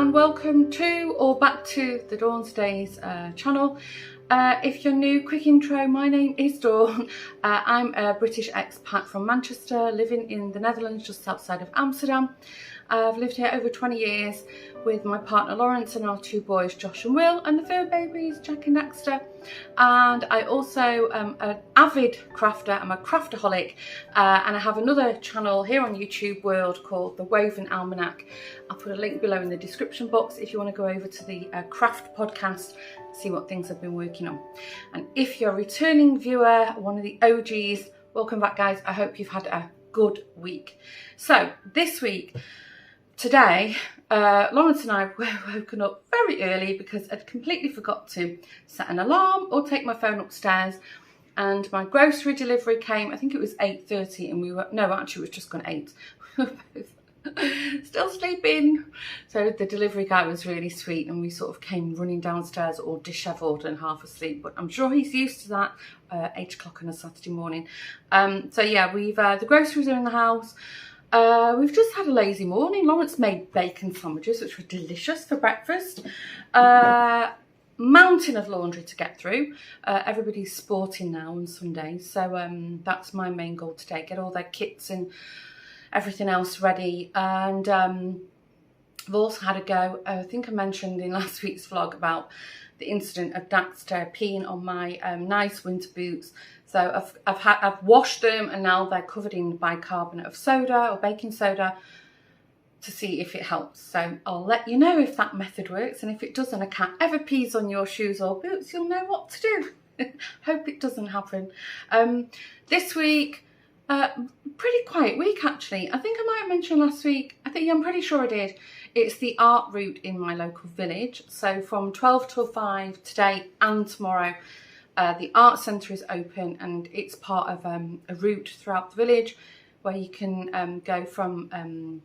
and welcome to or back to the Dawn's Days channel. If you're new, quick intro, my name is Dawn. I'm a British expat from Manchester, living in the Netherlands just outside of Amsterdam. I've lived here over 20 years with my partner Lawrence and our two boys Josh and Will, and the fur babies Jack and Dexter. And I also am an avid crafter. I'm a craftaholic, and I have another channel here on YouTube World called The Woven Almanac. I'll put a link below in the description box if you want to go over to the craft podcast, see what things I've been working on. And if you're a returning viewer, one of the OGs, welcome back guys. I hope you've had a good week. So this week, today, Lawrence and I were woken up very early because I'd completely forgot to set an alarm or take my phone upstairs, and my grocery delivery came. I think it was 8:30 and we were, no actually it was just gone 8. We were both still sleeping. So the delivery guy was really sweet and we sort of came running downstairs all dishevelled and half asleep, but I'm sure he's used to that, 8 o'clock on a Saturday morning. So yeah, we've the groceries are in the house. We've just had a lazy morning. Lawrence made bacon sandwiches, which were delicious for breakfast. Mountain of laundry to get through. Everybody's sporting now on Sundays, so that's my main goal today, get all their kits and everything else ready. And I've also had a go, I think I mentioned in last week's vlog about the incident of Dexter peeing on my nice winter boots. So I've washed them and now they're covered in bicarbonate of soda or baking soda to see if it helps. So I'll let you know if that method works, and if it doesn't, a cat ever pees on your shoes or boots, you'll know what to do. Hope it doesn't happen. This week, pretty quiet week actually. I think I might have mentioned last week, I'm pretty sure I did. It's the art route in my local village. So from 12 till 5 today and tomorrow, the art centre is open, and it's part of a route throughout the village where you can go from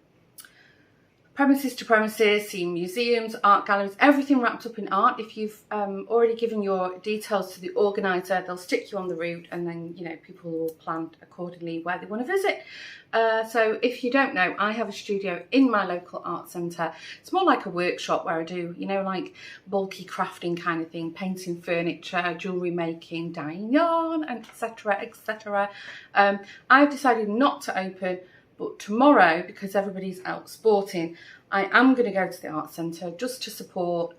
premises to premises, see museums, art galleries, everything wrapped up in art. If you've already given your details to the organiser, they'll stick you on the route, and then, you know, people will plan accordingly where they want to visit. So if you don't know, I have a studio in my local art centre. It's more like a workshop where I do, you know, like bulky crafting kind of thing, painting furniture, jewellery making, dyeing yarn, etc, etc. I've decided not to open, but tomorrow, because everybody's out sporting, I am going to go to the art centre just to support.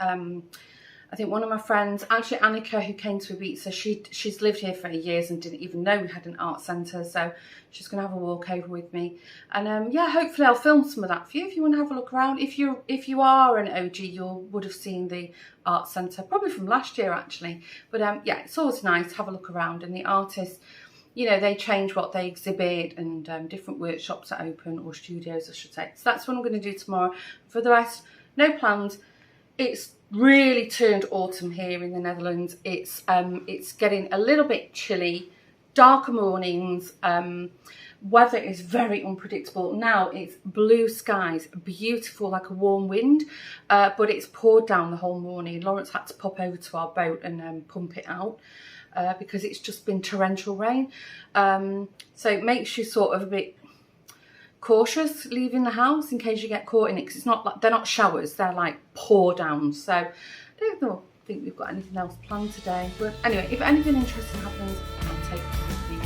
I think one of my friends, actually Annika, who came to Ibiza, she's lived here for years and didn't even know we had an art centre, so she's going to have a walk over with me. And yeah, hopefully I'll film some of that for you if you want to have a look around. If you are an OG, you would have seen the art centre, probably from last year actually. But yeah, it's always nice to have a look around, and the artists, you know, they change what they exhibit, and different workshops are open, or studios I should say. So that's what I'm going to do tomorrow. For the rest, no plans. It's really turned autumn here in the Netherlands. It's getting a little bit chilly, darker mornings, weather is very unpredictable. Now it's blue skies, beautiful, like a warm wind, but it's poured down the whole morning. Lawrence had to pop over to our boat and pump it out. Because it's just been torrential rain, so it makes you sort of a bit cautious leaving the house in case you get caught in it, because it's not like, they're not showers, they're like pour downs. So I don't think we've got anything else planned today, but anyway, if anything interesting happens, I'll take it with you.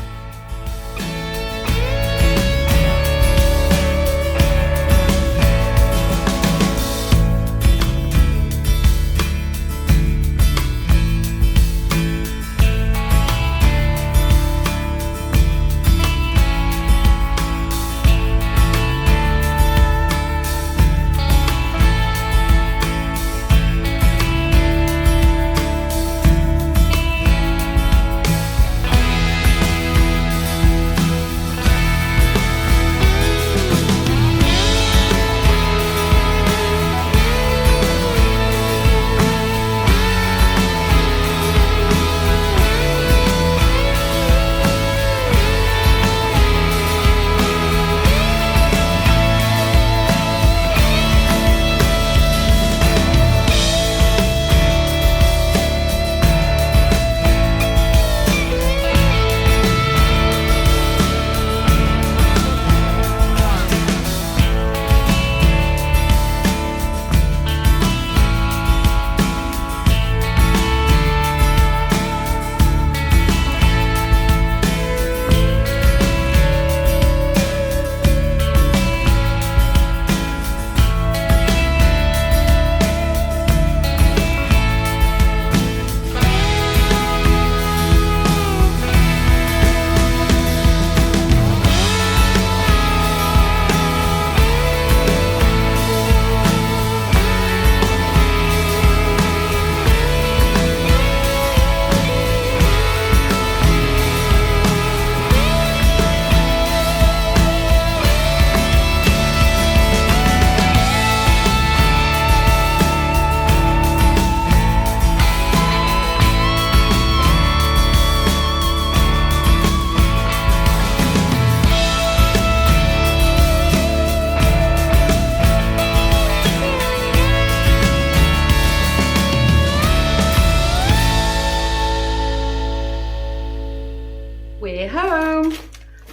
we're home.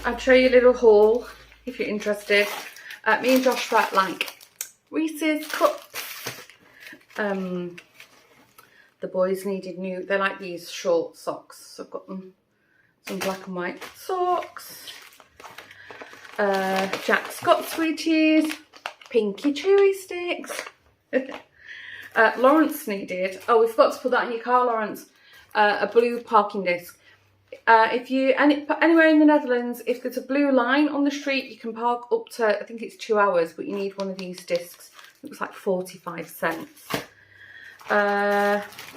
I'll show you a little haul if you're interested. Me and Joshua like Reese's cups. The boys needed new, they like these short socks, so I've got them some black and white socks. Jack Scott sweeties, Pinky Chewy sticks. Lawrence needed, oh, we forgot to put that in your car, Lawrence, a blue parking disc. If you anywhere in the Netherlands, if there's a blue line on the street, you can park up to, I think it's 2 hours, but you need one of these discs. It was like 45 cents.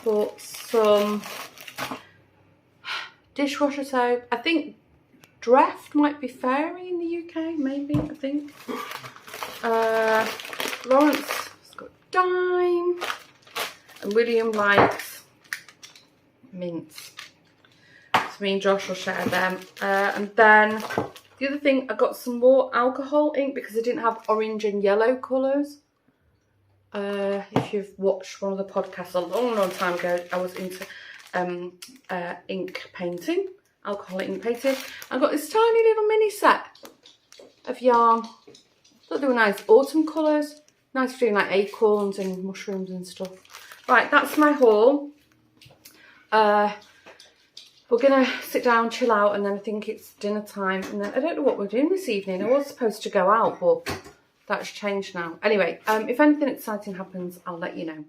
Bought some dishwasher soap. I think Dreft might be fairy in the UK, maybe, I think. Lawrence has got Dime, and William likes mints. So me and Josh will share them. And then the other thing, I got some more alcohol ink because I didn't have orange and yellow colours. If you've watched one of the podcasts a long time ago, I was into ink painting, alcohol ink painting. I got this tiny little mini set of yarn. Thought they were nice autumn colours. Nice for doing like acorns and mushrooms and stuff. Right, that's my haul. We're going to sit down, chill out, and then I think it's dinner time. And then I don't know what we're doing this evening. I was supposed to go out, but that's changed now. Anyway, if anything exciting happens, I'll let you know.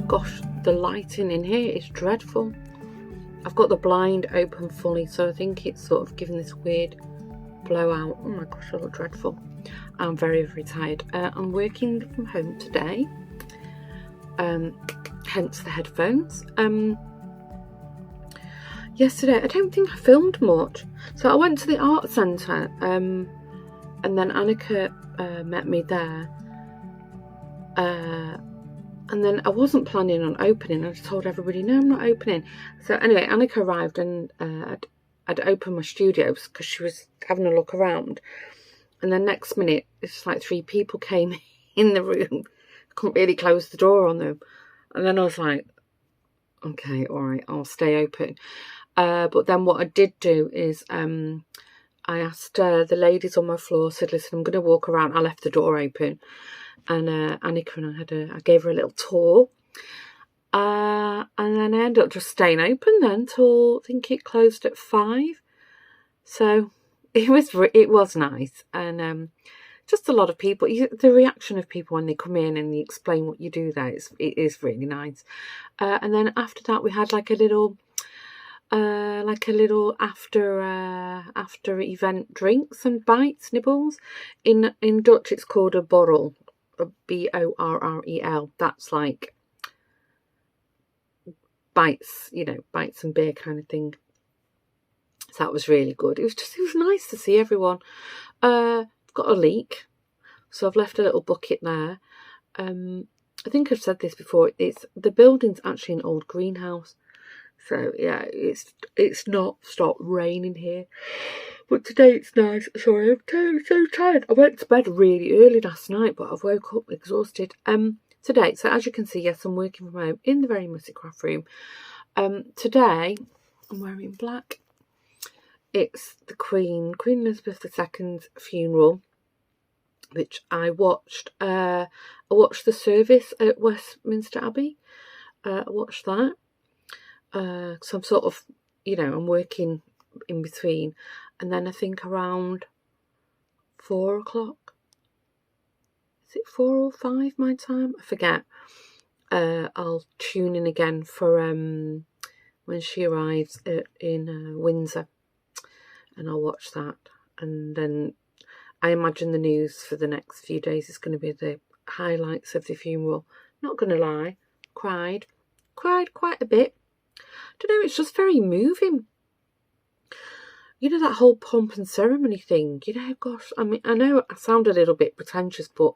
Gosh, the lighting in here is dreadful. I've got the blind open fully, so I think it's sort of giving this weird blowout. Oh my gosh, I look dreadful. I'm very, very tired. I'm working from home today, hence the headphones. Yesterday, I don't think I filmed much. So I went to the art centre, and then Annika met me there. And then I wasn't planning on opening. I just told everybody, no, I'm not opening. So anyway, Annika arrived, and I'd opened my studio because she was having a look around. And then next minute, it's like 3 people came in the room. I couldn't really close the door on them. And then I was like, okay, all right, I'll stay open. But then what I did do is I asked the ladies on my floor, said, listen, I'm going to walk around. I left the door open. And Annika and I gave her a little tour. And then I ended up just staying open then till I think it closed at 5. So it was nice. And just a lot of people, the reaction of people when they come in and you explain what you do there, it is really nice. And then after that we had like a little after event drinks and bites, nibbles. In Dutch it's called a borrel. B-O-R-R-E-L. That's like bites, bites and beer kind of thing. So that was really good. It was nice to see everyone. I've got a leak, so I've left a little bucket there. I think I've said this before. The building's actually an old greenhouse. So yeah, it's not stopped raining here. But today it's nice. Sorry, I'm so tired. I went to bed really early last night, but I've woke up exhausted. Today, so as you can see, yes, I'm working from home in the very messy craft room. Today, I'm wearing black. It's the Queen Elizabeth II's funeral, which I watched. I watched the service at Westminster Abbey. I watched that. So I'm sort of, I'm working in between, and then I think around 4 o'clock, is it 4 or 5 my time? I forget. I'll tune in again for when she arrives in Windsor, and I'll watch that. And then I imagine the news for the next few days is going to be the highlights of the funeral. Not going to lie, cried quite a bit. Don't know, it's just very moving. That whole pomp and ceremony thing, gosh, I mean, I know I sound a little bit pretentious, but,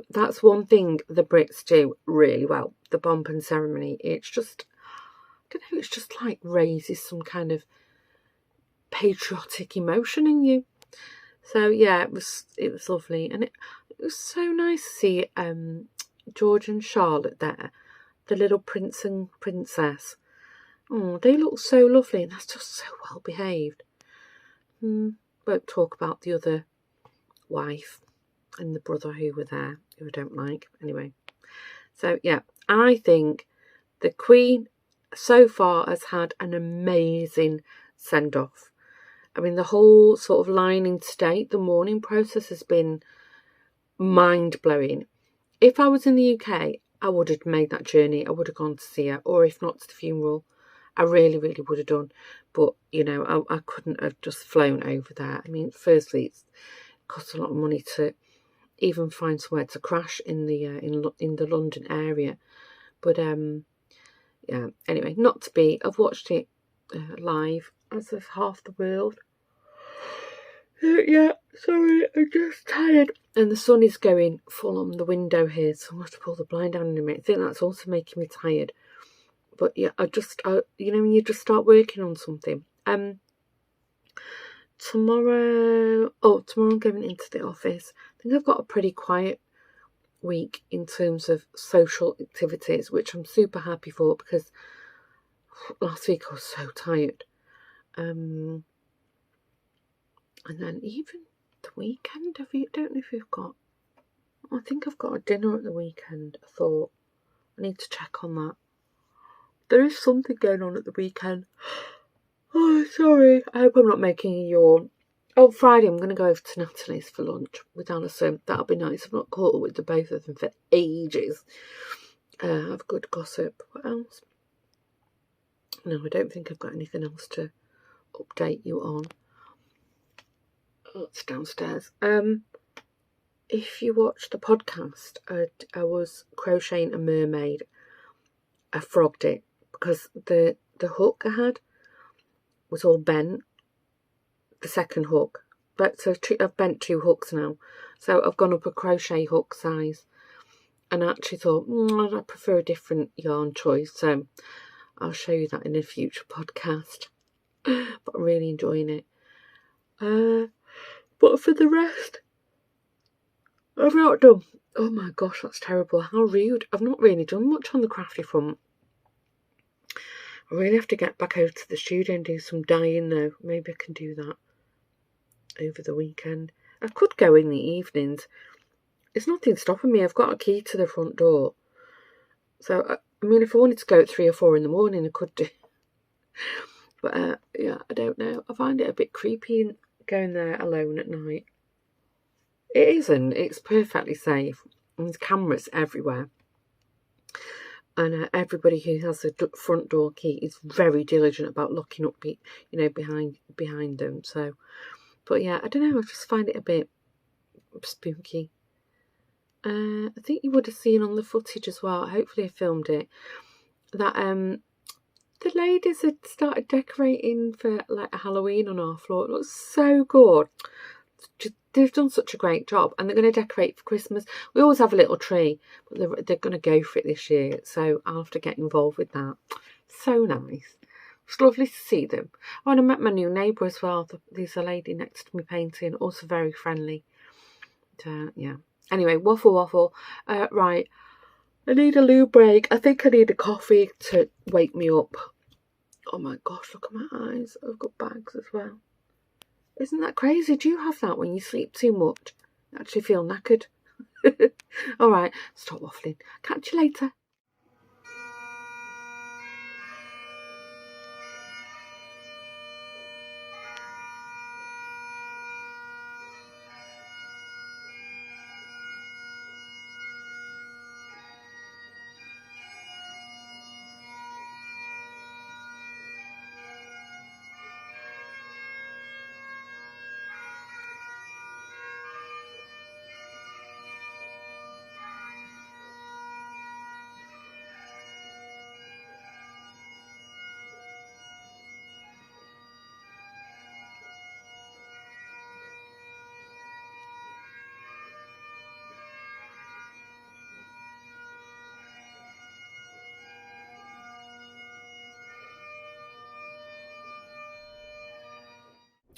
that's one thing the Brits do really well, the pomp and ceremony. It's just, I don't know, it's just like raises some kind of patriotic emotion in you. So, yeah, it was lovely. And it was so nice to see George and Charlotte there, the little prince and princess. Oh, they look so lovely, and that's just so well behaved. Won't talk about the other wife and the brother who were there, who I don't like. Anyway, so yeah, I think the Queen so far has had an amazing send-off. I mean, the whole sort of lining state, the mourning process has been mind-blowing. If I was in the UK, I would have made that journey. I would have gone to see her, or if not to the funeral, I really, really would have done. But, I couldn't have just flown over there. I mean, firstly, it costs a lot of money to even find somewhere to crash in the London area. But, yeah, anyway, not to be. I've watched it live, as of half the world. Yeah, sorry, I'm just tired. And the sun is going full on the window here, so I'm going to pull the blind down in a minute. I think that's also making me tired. But yeah, I when you just start working on something. Tomorrow I'm going into the office. I think I've got a pretty quiet week in terms of social activities, which I'm super happy for, because last week I was so tired. And then even the weekend, don't know if you've got, I think I've got a dinner at the weekend. I thought I need to check on that. There is something going on at the weekend. Oh, sorry. I hope I'm not making a yawn. Oh, Friday I'm going to go over to Natalie's for lunch with Alison. That'll be nice. I've not caught up with the both of them for ages. Have good gossip. What else? No, I don't think I've got anything else to update you on. Oh, it's downstairs. If you watched the podcast, I was crocheting a mermaid. I frogged it because the hook I had was all bent. The second hook, but so I've bent 2 hooks now, so I've gone up a crochet hook size, and I actually thought I prefer a different yarn choice, so I'll show you that in a future podcast. But I'm really enjoying it. But for the rest, I've not done. Oh my gosh, that's terrible. How rude. I've not really done much on the crafty front. I really have to get back over to the studio and do some dyeing though. Maybe I can do that over the weekend. I could go in the evenings. There's nothing stopping me. I've got a key to the front door. So, I mean, if I wanted to go at 3 or 4 in the morning, I could do. But, yeah, I don't know. I find it a bit creepy going there alone at night. It isn't. It's perfectly safe. There's cameras everywhere. And everybody who has a front door key is very diligent about locking up, behind them. So, but yeah, I don't know. I just find it a bit spooky. I think you would have seen on the footage as well. Hopefully, I filmed it. That the ladies had started decorating for like a Halloween on our floor. It looks so good. They've done such a great job, and they're going to decorate for Christmas. We always have a little tree, but they're going to go for it this year, so I'll have to get involved with that. So nice. It's lovely to see them. Oh, and I met my new neighbour as well. There's a lady next to me painting, also very friendly. Yeah. Anyway, waffle. Right. I need a loo break. I think I need a coffee to wake me up. Oh my gosh, look at my eyes. I've got bags as well. Isn't that crazy? Do you have that when you sleep too much? I actually feel knackered. Alright, stop waffling. Catch you later.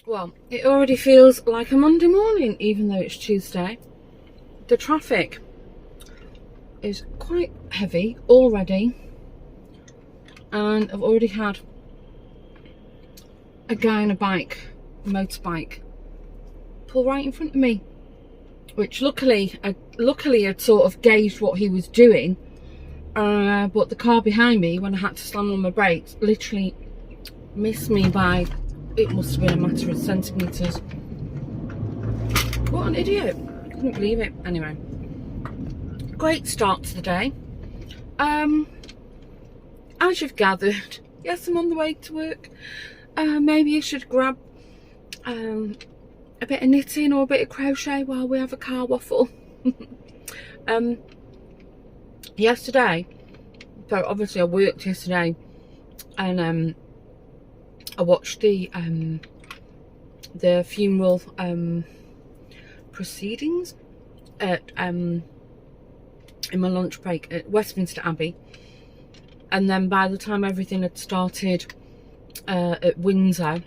Well, it already feels like a Monday morning, even though it's Tuesday. The traffic is quite heavy already, and I've already had a guy on a motorbike, pull right in front of me, which luckily I'd sort of gauged what he was doing, but the car behind me, when I had to slam on my brakes, literally missed me by, it must have been a matter of centimetres. What an idiot. Couldn't believe it. Anyway, great start to the day. As you've gathered, yes, I'm on the way to work. Maybe you should grab a bit of knitting or a bit of crochet while we have a car waffle. Yesterday, so obviously I worked yesterday, and I watched the funeral proceedings at in my lunch break at Westminster Abbey, and then by the time everything had started at Windsor,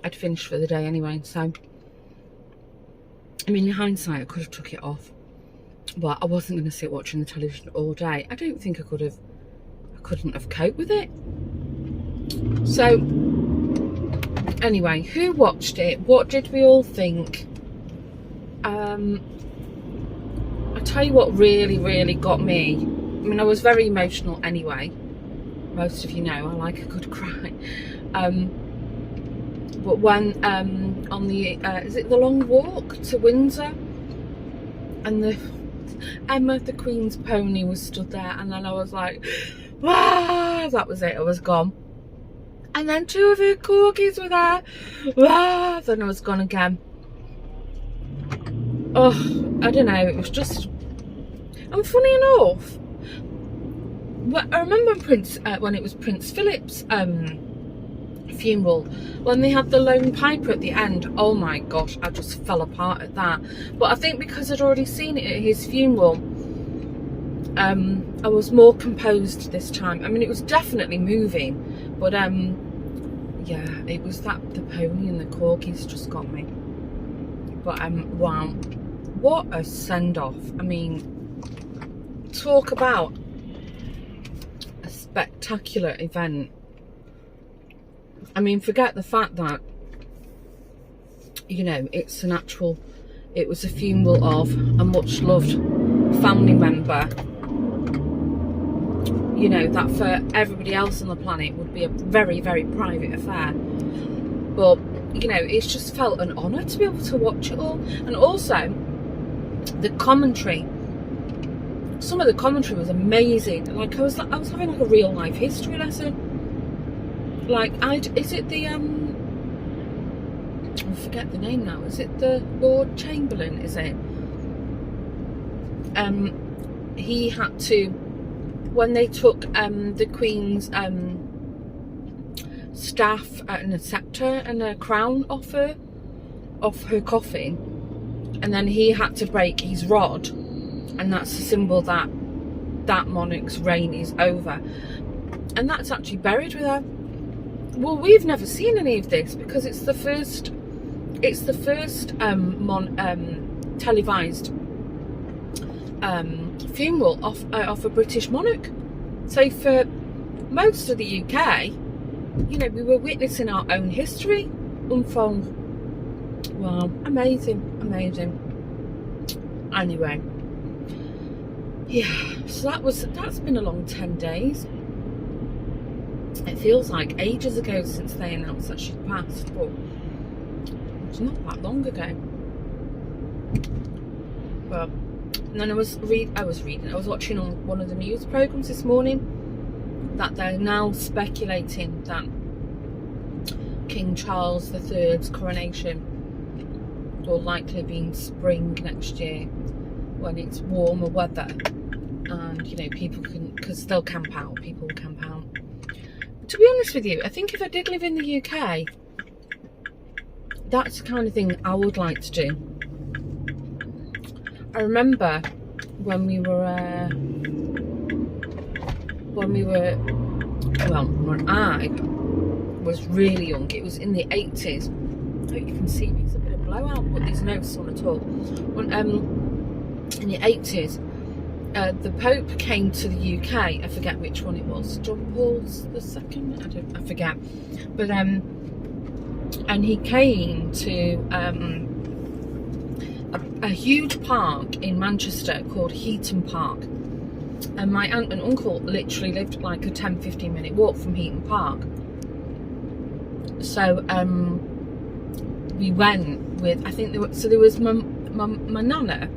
I'd finished for the day anyway. So I mean, in hindsight, I could have took it off, but I wasn't going to sit watching the television all day. I don't think I couldn't have coped with it. So anyway, who watched it? What did we all think? I tell you what really got me. I mean, I was very emotional anyway. Most of you know I like a good cry. But when on the is it the long walk to Windsor, and Emma, the Queen's pony, was stood there, and then I was like, wow, that was it, I was gone. And then two of her corgis were there, wow, then I was gone again. Oh, I don't know, it was just, and funny enough, I remember when it was Prince Philip's funeral, when they had the lone piper at the end. Oh my gosh, I just fell apart at that. But I think because I'd already seen it at his funeral, I was more composed this time. I mean, it was definitely moving, but yeah, it was the pony and the corgis just got me. But wow, what a send-off. I mean, talk about a spectacular event. I mean, forget the fact that, you know, it was a funeral of a much loved family member, you know, that for everybody else on the planet would be a very, very private affair. But, you know, it's just felt an honour to be able to watch it all. And also, the commentary, some of the commentary was amazing. Like, I was having like a real life history lesson. Like, is it the, I forget the name now, is it the Lord Chamberlain, is it? He had to, when they took the Queen's staff and a sceptre and a crown off her coffin, and then he had to break his rod, and that's a symbol that that monarch's reign is over, and that's actually buried with her. Well, we've never seen any of this because it's the first televised funeral of a British monarch. So for most of the UK, you know, we were witnessing our own history unfold. Wow, amazing. Anyway, yeah, so that's been a long 10 days. It feels like ages ago since they announced that she'd passed, but it's not that long ago. Well, and then I was watching on one of the news programs this morning that they're now speculating that King Charles III's coronation will likely be in spring next year, when it's warmer weather, and you know, people because they'll camp out. People will camp out. To be honest with you, I think if I did live in the UK, that's the kind of thing I would like to do. I remember when I was really young, it was in the 80s, I hope you can see me. It's a bit of blowout, but there's no sun at all. When, in the 80s, the Pope came to the UK. I forget which one it was. John Paul II. I forget. But and he came to a huge park in Manchester called Heaton Park. And my aunt and uncle literally lived like a 10-15 minute walk from Heaton Park. So we went with, I think there was my nana,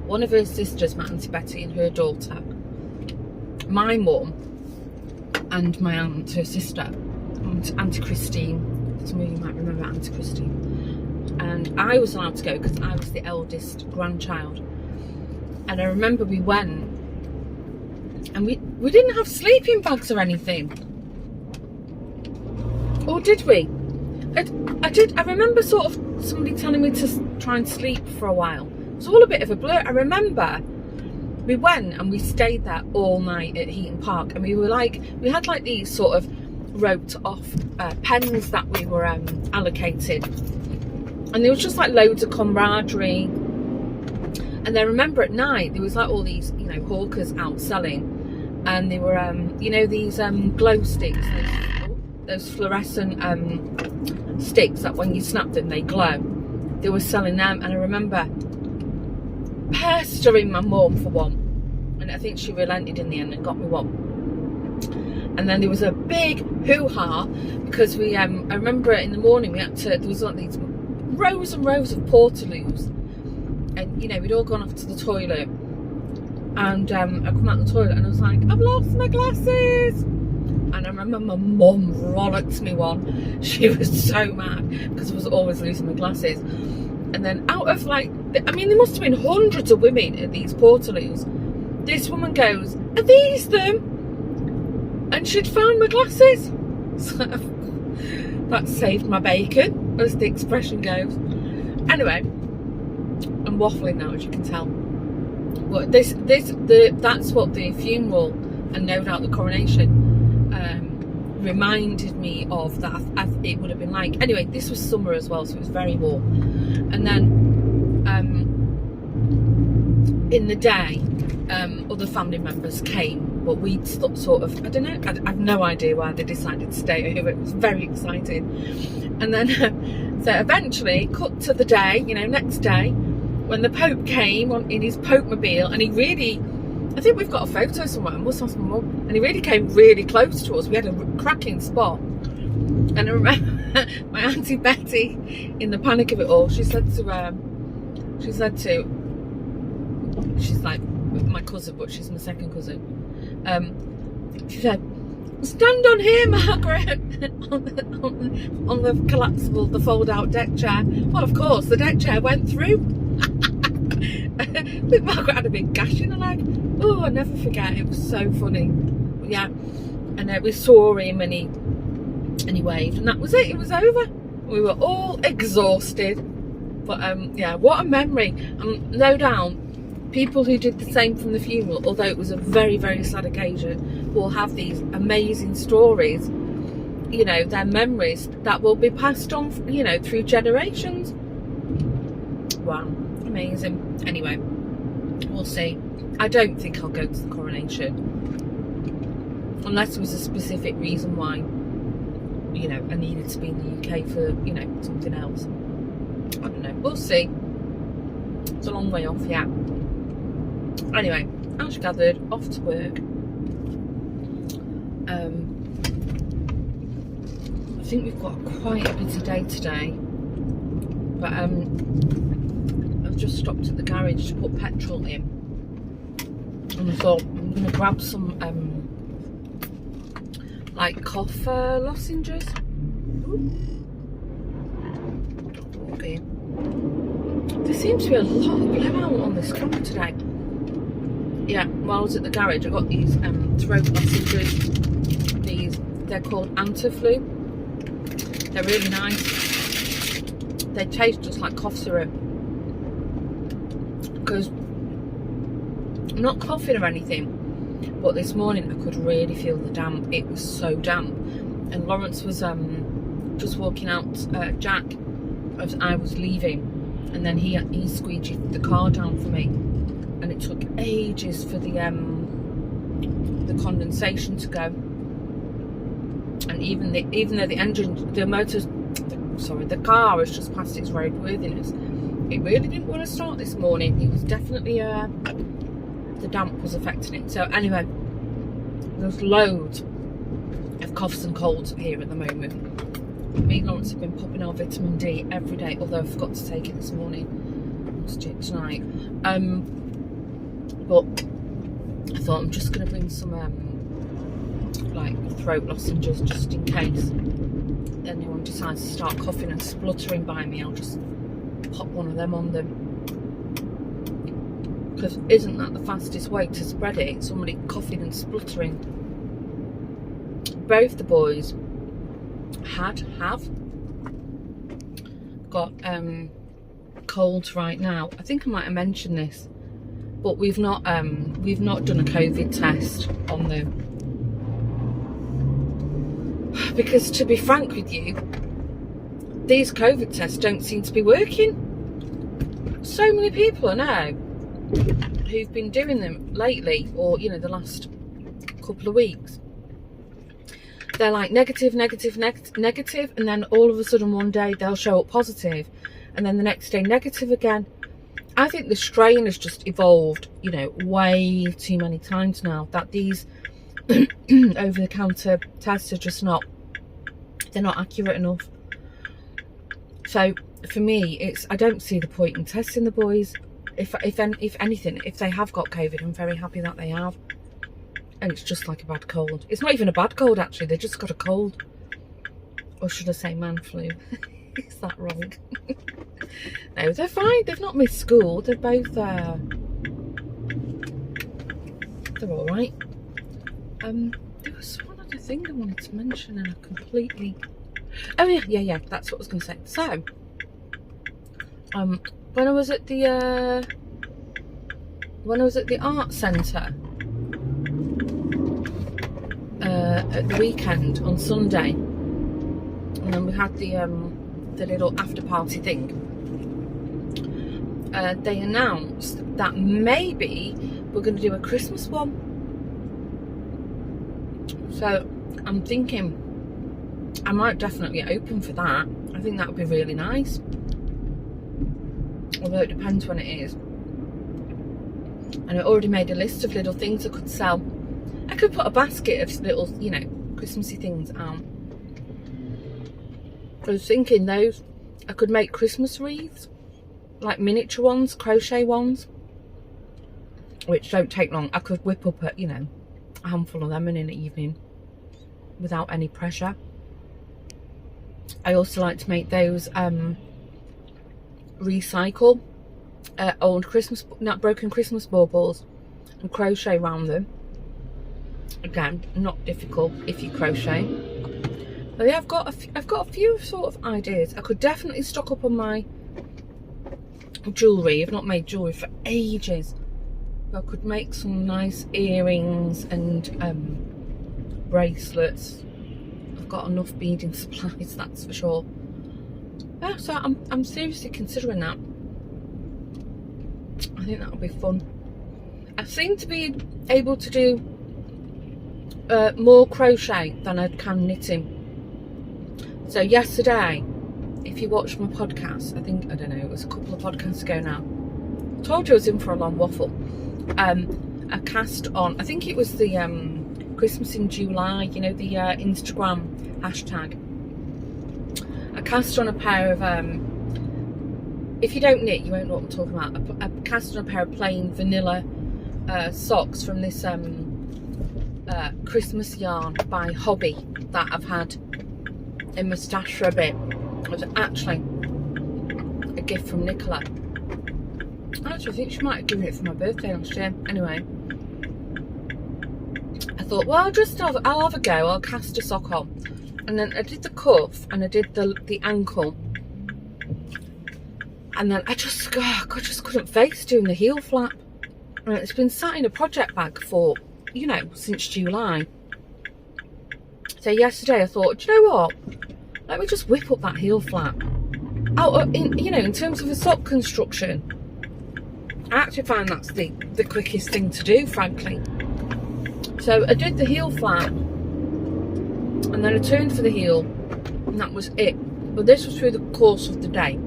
one of her sisters, my Auntie Betty, and her daughter, my mum, and my aunt, her sister, Auntie Christine. Some of you might remember Auntie Christine. And I was allowed to go because I was the eldest grandchild. And I remember we went, and we didn't have sleeping bags or anything. Or did we? I remember sort of somebody telling me to try and sleep for a while. It was all a bit of a blur. I remember we went and we stayed there all night at Heaton Park, and we had like these sort of roped off pens that we were allocated, and there was just like loads of camaraderie. And then I remember at night there was like all these, you know, hawkers out selling, and they were you know, these glow sticks, those fluorescent sticks that when you snap them they glow. They were selling them, and I remember pestering my mum for one, and I think she relented in the end and got me one. And then there was a big hoo-ha because we I remember in the morning there was like these rows and rows of portaloos, and you know, we'd all gone off to the toilet, and I come out the toilet and I was like, I've lost my glasses. And I remember my mum rollicked me one. She was so mad because I was always losing my glasses. And then out of like, I mean, there must have been hundreds of women at these portaloos. This woman goes, are these them? And she'd found my glasses. So that saved my bacon, as the expression goes. Anyway, I'm waffling now, as you can tell. But that's what the funeral and no doubt the coronation reminded me of. That it would have been like. Anyway, this was summer as well, so it was very warm. And then in the day, other family members came, but we sort of, I don't know, I have no idea why they decided to stay here. It was very exciting. And then so eventually cut to the day, you know, next day, when the Pope came in his Pope-mobile, and he really, I think we've got a photo somewhere, I must ask my mum, and he really came really close to us. We had a cracking spot. And I remember my Auntie Betty, in the panic of it all, she's like my cousin, but she's my second cousin. She said, stand on here, Margaret, on the collapsible, the fold-out deck chair. Well, of course, the deck chair went through. But Margaret had a big gash in her leg. Oh, I'll never forget. It was so funny. But yeah, and we saw him, and he waved, and that was it. It was over. We were all exhausted. But yeah, what a memory. No doubt people who did the same from the funeral, although it was a very, very sad occasion, will have these amazing stories, you know, their memories that will be passed on, you know, through generations. Wow, amazing. Anyway, we'll see. I don't think I'll go to the coronation unless there was a specific reason why, you know, I needed to be in the UK for, you know, something else. I don't know, we'll see. It's a long way off yet. Anyway, as gathered, off to work. I think we've got quite a busy day today, but I've just stopped at the garage to put petrol in, and I thought I'm going to grab some like cough lozenges. Okay. There seems to be a lot of blowout on this camera today. Yeah, while I was at the garage, I got these throat lozenges. They're called Anti-Flu. They're really nice. They taste just like cough syrup. Because I'm not coughing or anything, but this morning I could really feel the damp. It was so damp, and Lawrence was just walking out, Jack, as I was leaving, and then he squeegeed the car down for me, and it took ages for the condensation to go. And even though the car has just passed its roadworthiness, it really didn't want to start this morning. It was definitely the damp was affecting it. So anyway, there's loads of coughs and colds here at the moment. Me and Lawrence have been popping our vitamin D every day, although I forgot to take it this morning. I'll do it tonight. But I thought I'm just going to bring some like throat lozenges just in case anyone decides to start coughing and spluttering by me. I'll just pop one of them on them, because isn't that the fastest way to spread it? Somebody coughing and spluttering. Both the boys have got colds right now. I think I might have mentioned this, but we've not done a COVID test on them, because to be frank with you, these COVID tests don't seem to be working. So many people I know who've been doing them lately, or the last couple of weeks. They're like negative, and then all of a sudden one day they'll show up positive, and then the next day negative again. I think the strain has just evolved, way too many times now, that these over-the-counter tests are just they're not accurate enough. So for me, I don't see the point in testing the boys. If anything, if they have got COVID, I'm very happy that they have. And it's just like a bad cold. It's not even a bad cold, actually. They just got a cold. Or should I say man flu? Is that wrong? No, they're fine. They've not missed school. They're both they're all right. There was one other thing I wanted to mention, and I completely... Oh yeah. That's what I was going to say. So, when I was at the art centre at the weekend on Sunday, and then we had the little after party thing. They announced that maybe we're going to do a Christmas one. So I'm thinking I might definitely open for that. I think that would be really nice. Although it depends when it is. And I already made a list of little things I could sell. I could put a basket of little, Christmassy things out. I was thinking those, I could make Christmas wreaths, like miniature ones, crochet ones, which don't take long. I could whip up a handful of them in an evening without any pressure. I also like to make those recycle old broken Christmas baubles and crochet around them. Again, not difficult if you crochet. But yeah, I've got a few sort of ideas. I could definitely stock up on my jewellery. I've not made jewellery for ages. But I could make some nice earrings and bracelets. I've got enough beading supplies, that's for sure. Yeah, so I'm seriously considering that. I think that'll be fun. I seem to be able to do more crochet than I can knitting. So yesterday, if you watched my podcast, I don't know, it was a couple of podcasts ago now, I told you I was in for a long waffle. I cast on, I think it was the Christmas in July, the Instagram hashtag. I cast on a pair of, if you don't knit, you won't know what I'm talking about. I cast on a pair of plain vanilla socks from this Christmas yarn by Hobby that I've had in my stash for a bit. It was actually a gift from Nicola. Actually, I think she might have given it for my birthday last year. Anyway, I thought, well, I'll have a go. I'll cast a sock on. And then I did the cuff and I did the ankle. And then I just couldn't face doing the heel flap. And it's been sat in a project bag for, since July. So yesterday I thought, do you know what? let me just whip up that heel flap. Oh, in terms of a sock construction, I actually find that's the quickest thing to do, frankly. So I did the heel flap, and then I turned for the heel, and that was it. But this was through the course of the day.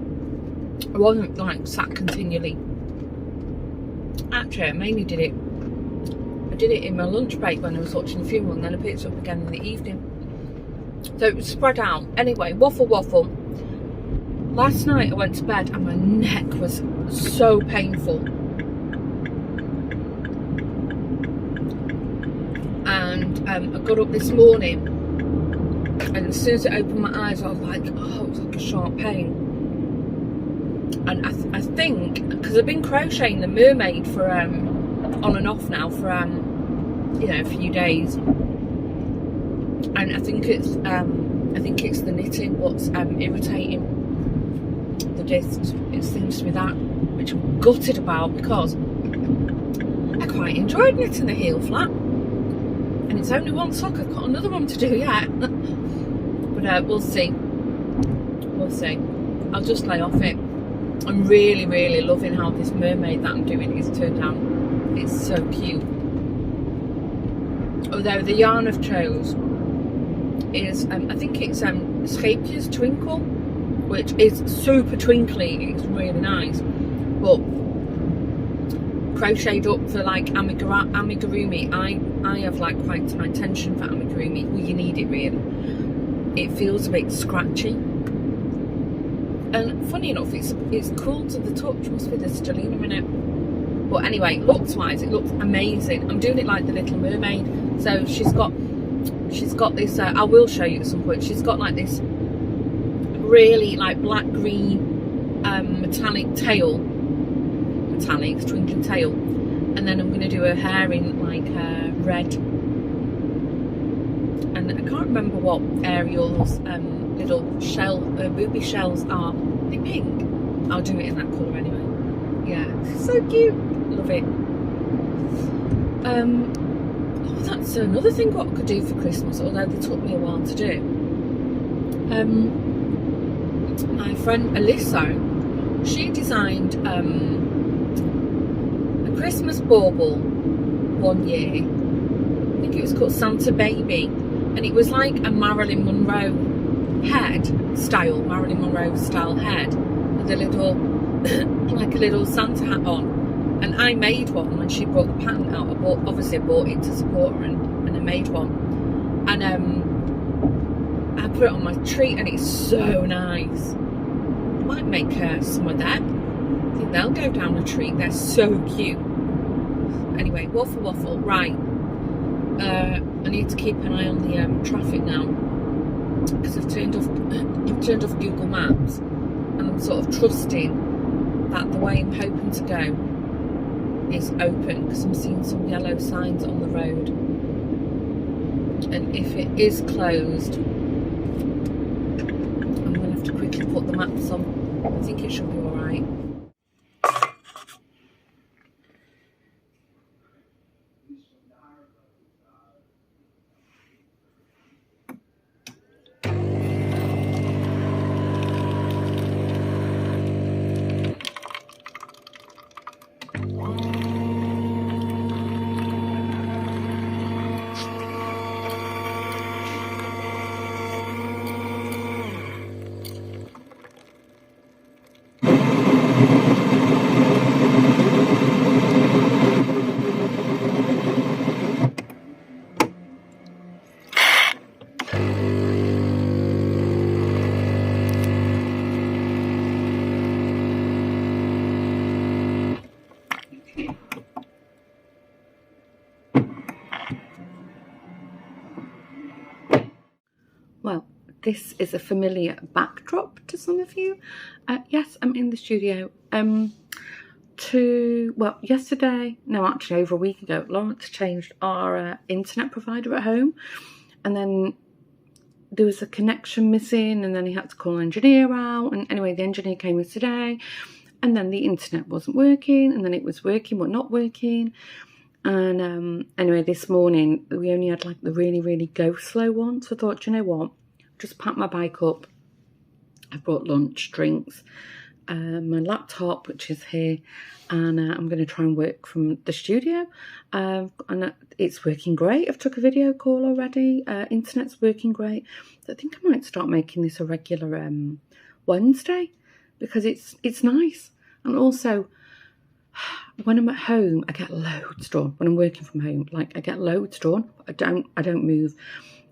I wasn't like sat continually. Actually, I mainly did it. I did it in my lunch break when I was watching the funeral, and then I picked it up again in the evening. So it was spread out. Anyway, waffle. Last night I went to bed and my neck was so painful. And I got up this morning, and as soon as I opened my eyes, I was like, oh, it was like a sharp pain. And I think, because I've been crocheting the mermaid for on and off now for a few days, and I think it's the knitting what's irritating the discs. It seems to be that, which I'm gutted about, because I quite enjoyed knitting the heel flap, and it's only one sock. I've got another one to do yet. But we'll see. I'll just lay off it. I'm really loving how this mermaid that I'm doing is turned out. It's so cute. Although the yarn I've chose is I think it's Scheepjes Twinkle, which is super twinkly. It's really nice, but crocheted up for like amigurumi. I have like quite tight tension for amigurumi. Well, you need it really. It feels a bit scratchy, and funny enough, it's cool to the touch. Must be the stellina in it. But anyway, looks wise, it looks amazing. I'm doing it like the Little Mermaid. So she's got this. I will show you at some point. She's got like this really like black green metallic tail, twinkling tail, and then I'm going to do her hair in like red. And I can't remember what Ariel's little shell, booby shells are. Are they pink? I'll do it in that colour anyway. Yeah, so cute. Love it. Oh, that's another thing what I could do for Christmas, although they took me a while to do. My friend Alyssa, she designed a Christmas bauble one year. I think it was called Santa Baby, and it was like a Marilyn Monroe style head with a little like a little Santa hat on. And I made one when she brought the pattern out. Obviously I bought it to support her, and I made one, and I put it on my tree, and it's so nice. Might make some of that. I think they'll go down a tree. They're so cute. Anyway, waffle. Right. I need to keep an eye on the traffic now, because I've turned off Google Maps, and I'm sort of trusting that the way I'm hoping to go is open, because I'm seeing some yellow signs on the road, and if it is closed, I'm going to have to quickly put the maps on. I think it should be alright. Well, this is a familiar backdrop to some of you. Yes, I'm in the studio. Yesterday, no, actually over a week ago, Lawrence changed our internet provider at home, and then there was a connection missing, and then he had to call an engineer out, and anyway, the engineer came in today, and then the internet wasn't working, and then it was working but not working. And anyway, this morning we only had like the really go slow one, so I thought, you know what, just packed my bike up. I've brought lunch, drinks, my laptop, which is here, and I'm going to try and work from the studio, and it's working great. I've took a video call already. Internet's working great. I think I might start making this a regular Wednesday, because it's nice. And also, when I'm at home, I get loads done. When I'm working from home, like, I get loads done. I don't move.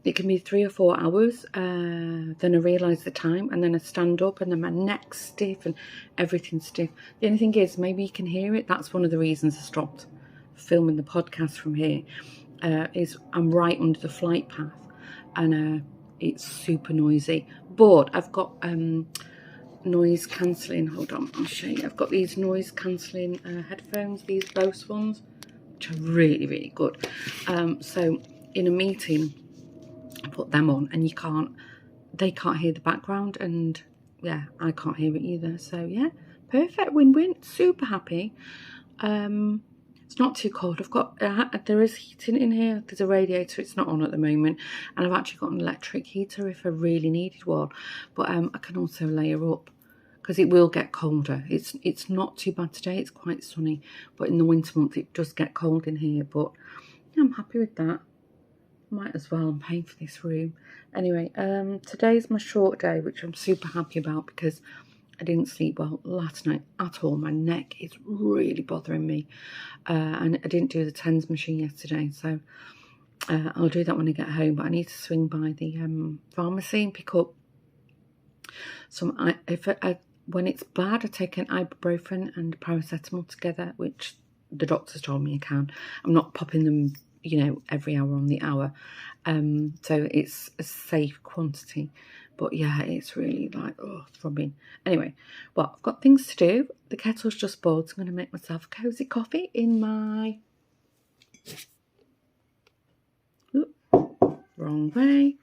It can be 3 or 4 hours, then I realise the time, and then I stand up and then my neck's stiff and everything's stiff. The only thing is, maybe you can hear it. That's one of the reasons I stopped filming the podcast from here, is I'm right under the flight path, and it's super noisy. But I've got noise cancelling. Hold on, I'll show you. I've got these noise cancelling headphones, these Bose ones, which are really, really good. So in a meeting, I put them on, and they can't hear the background, and yeah, I can't hear it either. So yeah, perfect, win-win. Super happy. It's not too cold. There is heating in here. There's a radiator. It's not on at the moment, and I've actually got an electric heater if I really needed one. But I can also layer up, because it will get colder. It's not too bad today. It's quite sunny, but in the winter months it does get cold in here. But yeah, I'm happy with that. Might as well. I'm paying for this room. Anyway, today's my short day, which I'm super happy about, because I didn't sleep well last night at all. My neck is really bothering me, and I didn't do the TENS machine yesterday, so I'll do that when I get home. But I need to swing by the pharmacy and pick up some. When it's bad, I take an ibuprofen and paracetamol together, which the doctors told me I can. I'm not popping them, every hour on the hour, so it's a safe quantity. But yeah, it's really like, throbbing. Anyway, well, I've got things to do. The kettle's just boiled, so I'm going to make myself a cosy coffee in my wrong way.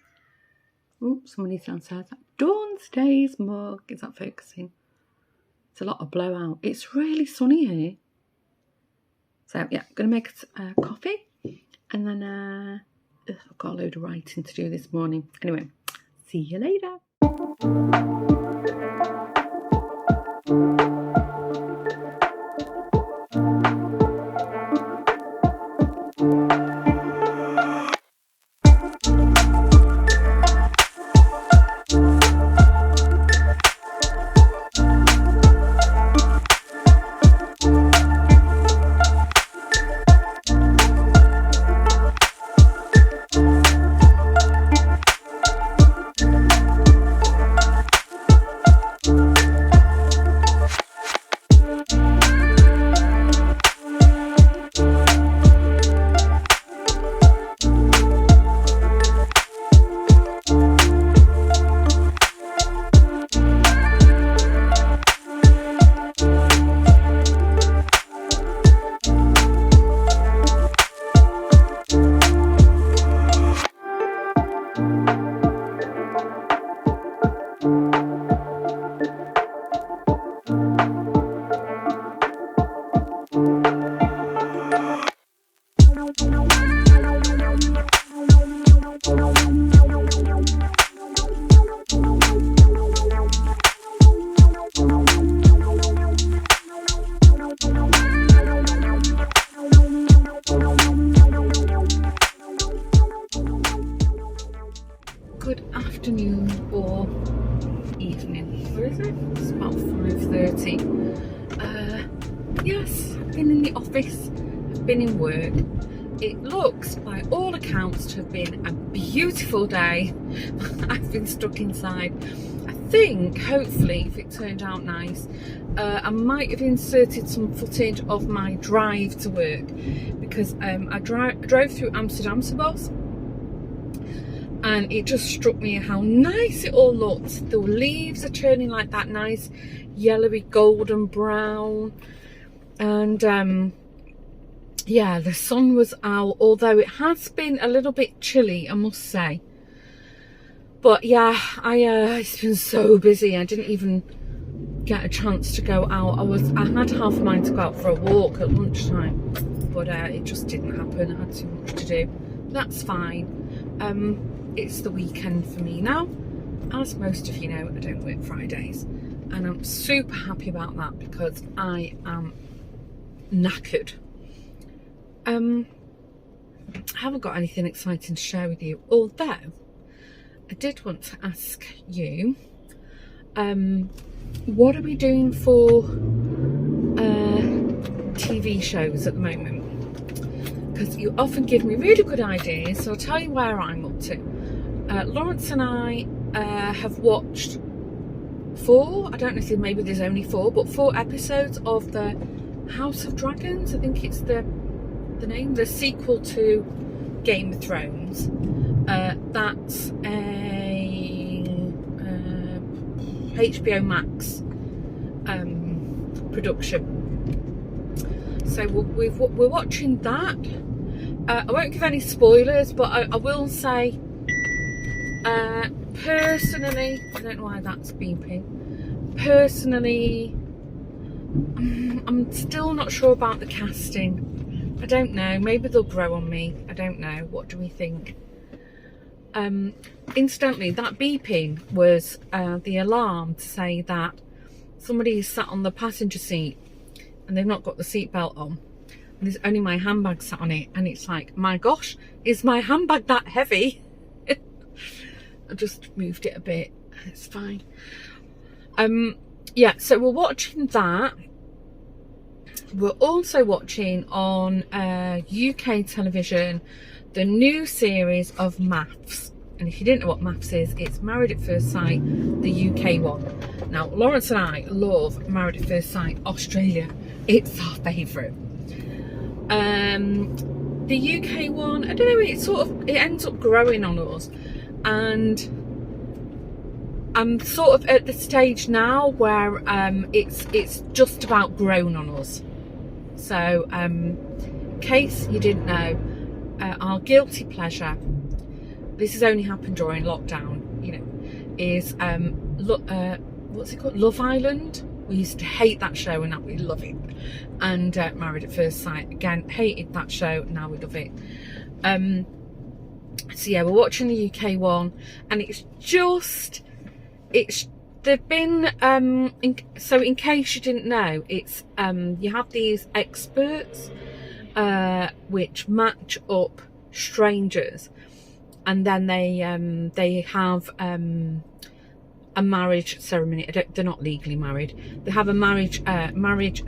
Somebody's downstairs. Dawn stays mug. Is that focusing? It's a lot of blowout. It's really sunny here. So yeah, I'm going to make a coffee. And then I've got a load of writing to do this morning. Anyway, see you later. Good afternoon or evening. Where is it? It's about 5:30. Yes, I've been in the office, I've been in work. It looks, by all accounts, to have been a beautiful day. I've been stuck inside. I think, hopefully, if it turned out nice, I might have inserted some footage of my drive to work, because I drove through Amsterdam to Bos, and it just struck me how nice it all looked. The leaves are turning like that nice yellowy golden brown, and yeah, the sun was out, although it has been a little bit chilly, I must say. But yeah, it's been so busy. I didn't even get a chance to go out. I had half a mind to go out for a walk at lunchtime, but it just didn't happen. I had too much to do. That's fine. It's the weekend for me now, as most of you know, I don't work Fridays, and I'm super happy about that because I am knackered. I haven't got anything exciting to share with you, although I did want to ask you, what are we doing for TV shows at the moment? Because you often give me really good ideas, so I'll tell you where I'm up to. Lawrence and I have watched 4, I don't know if maybe there's only 4, but 4 episodes of the House of Dragons. I think it's the name, the sequel to Game of Thrones. That's a HBO Max production. So we're watching that. I won't give any spoilers, but I will say, personally, I don't know why that's beeping. Personally, I'm still not sure about the casting. I don't know. Maybe they'll grow on me. I don't know. What do we think? Incidentally, that beeping was the alarm to say that somebody is sat on the passenger seat and they've not got the seatbelt on. And there's only my handbag sat on it. And it's like, my gosh, is my handbag that heavy? I just moved it a bit. It's fine. Yeah, so we're watching that. We're also watching on UK television the new series of Maths. And if you didn't know what Maths is, it's Married at First Sight, the UK one. Now, Lawrence and I love Married at First Sight Australia. It's our favourite. The UK one, I don't know, it ends up growing on us. And I'm sort of at the stage now where it's just about grown on us. So, in case you didn't know, our guilty pleasure, this has only happened during lockdown, you know, is what's it called? Love Island. We used to hate that show and now we love it. And Married at First Sight, again, hated that show, now we love it. So yeah, we're watching the UK one, and they've been so in case you didn't know, it's you have these experts which match up strangers, and then they have a marriage ceremony. They're not legally married. They have a marriage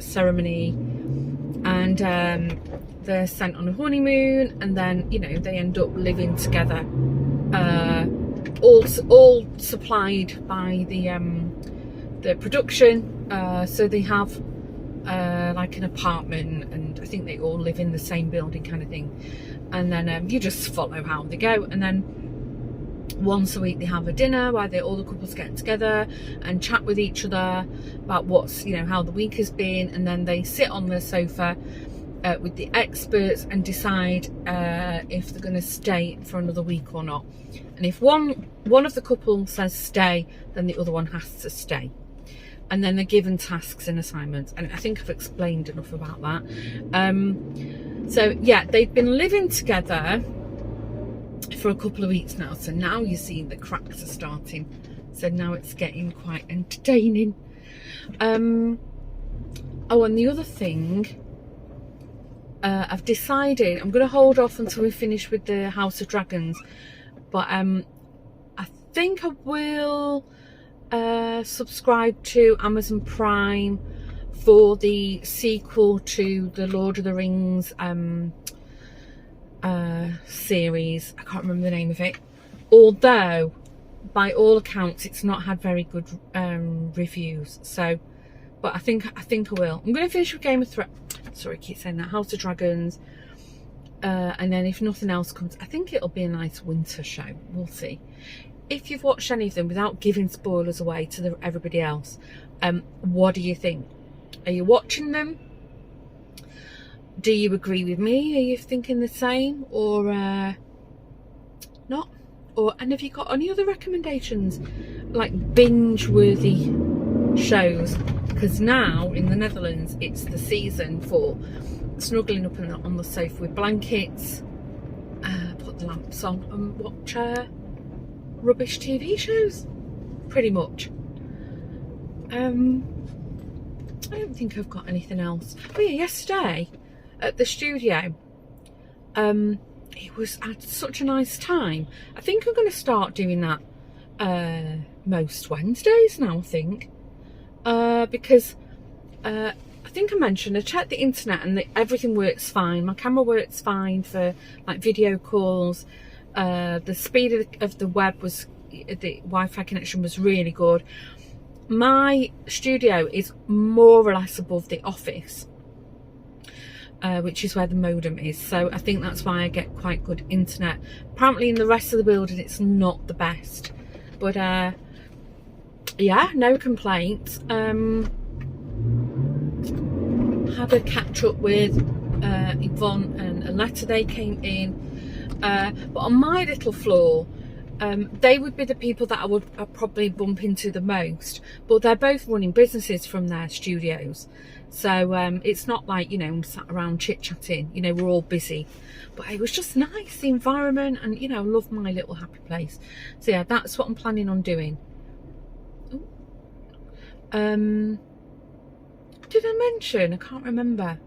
ceremony, and they're sent on a honeymoon, and then, you know, they end up living together, all supplied by the production. So they have like an apartment, and I think they all live in the same building kind of thing, and then you just follow how they go. And then once a week they have a dinner where all the couples get together and chat with each other about what's, you know, how the week has been, and then they sit on the sofa with the experts and decide if they're going to stay for another week or not. And if one of the couple says stay, then the other one has to stay. And then they're given tasks and assignments, and I think I've explained enough about that. So yeah, they've been living together for a couple of weeks now, so now you see the cracks are starting, so now it's getting quite entertaining. Oh, and the other thing, I've decided I'm going to hold off until we finish with the House of Dragons, but I think I will subscribe to Amazon Prime for the sequel to the Lord of the Rings series. I can't remember the name of it, although by all accounts it's not had very good reviews. So, but I think I will. I'm going to finish with Game of Thrones. Sorry, I keep saying that. House of Dragons, and then if nothing else comes, I think it'll be a nice winter show. We'll see. If you've watched any of them, without giving spoilers away to everybody else, what do you think? Are you watching them? Do you agree with me? Are you thinking the same, or not? And have you got any other recommendations, like binge-worthy shows? Because now in the Netherlands, it's the season for snuggling up on the sofa with blankets, put the lamps on and watch rubbish TV shows. pretty much. I don't think I've got anything else. Oh yeah, yesterday at the studio, I had such a nice time. I think I'm going to start doing that most Wednesdays now, I think, because I think I mentioned I checked the internet and everything works fine. My camera works fine for like video calls. The speed of the web was, the Wi-Fi connection was really good. My studio is more or less above the office, which is where the modem is, so I think that's why I get quite good internet. Apparently in the rest of the building it's not the best, but yeah, no complaints. Had a catch up with Yvonne and a letter they came in, but on my little floor, they would be the people that I'd probably bump into the most, but they're both running businesses from their studios, so it's not like, you know, I'm sat around chit-chatting, you know, we're all busy. But it was just nice, the environment, and, you know, I love my little happy place. So yeah, that's what I'm planning on doing. Did I mention, I can't remember,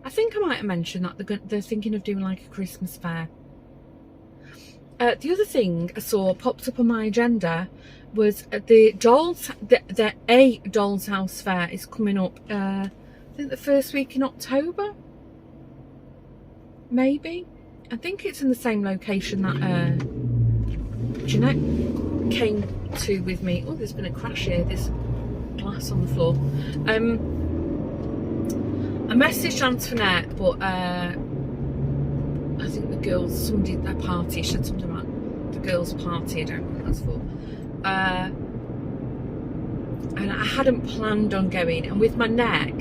I think I might have mentioned that they're thinking of doing like a Christmas fair. The other thing I saw popped up on my agenda was the Doll's House Fair is coming up, I think the first week in October, maybe. I think it's in the same location that Jeanette came to with me. Oh, there's been a crash here, there's glass on the floor. I messaged Antoinette, but I think the girls, somebody at their party, she said something about the girls' party, I don't know what that's for. And I hadn't planned on going, and with my neck,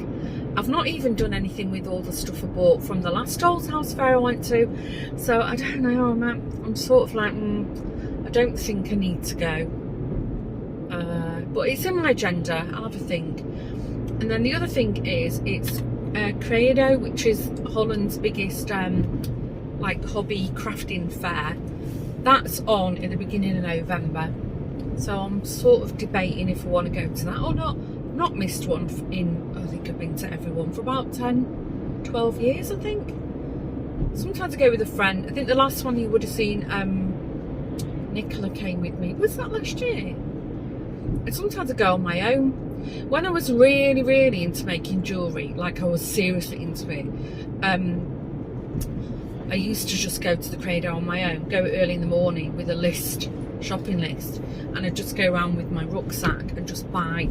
I've not even done anything with all the stuff I bought from the last Doll's House Fair I went to, so I don't know, I'm sort of like, I don't think I need to go, but it's in my agenda, I'll have a think. And then the other thing is, it's Credo, which is Holland's biggest like hobby crafting fair. That's on in the beginning of November, so I'm sort of debating if I want to go to that or not. Not missed one I think I've been to everyone for about 10-12 years, I think. Sometimes I go with a friend. I think the last one you would have seen, Nicola came with me. Was that last year? And sometimes I go on my own. When I was really, really into making jewellery, like I was seriously into it, I used to just go to the Credo on my own, go early in the morning with a list, shopping list, and I'd just go around with my rucksack and just buy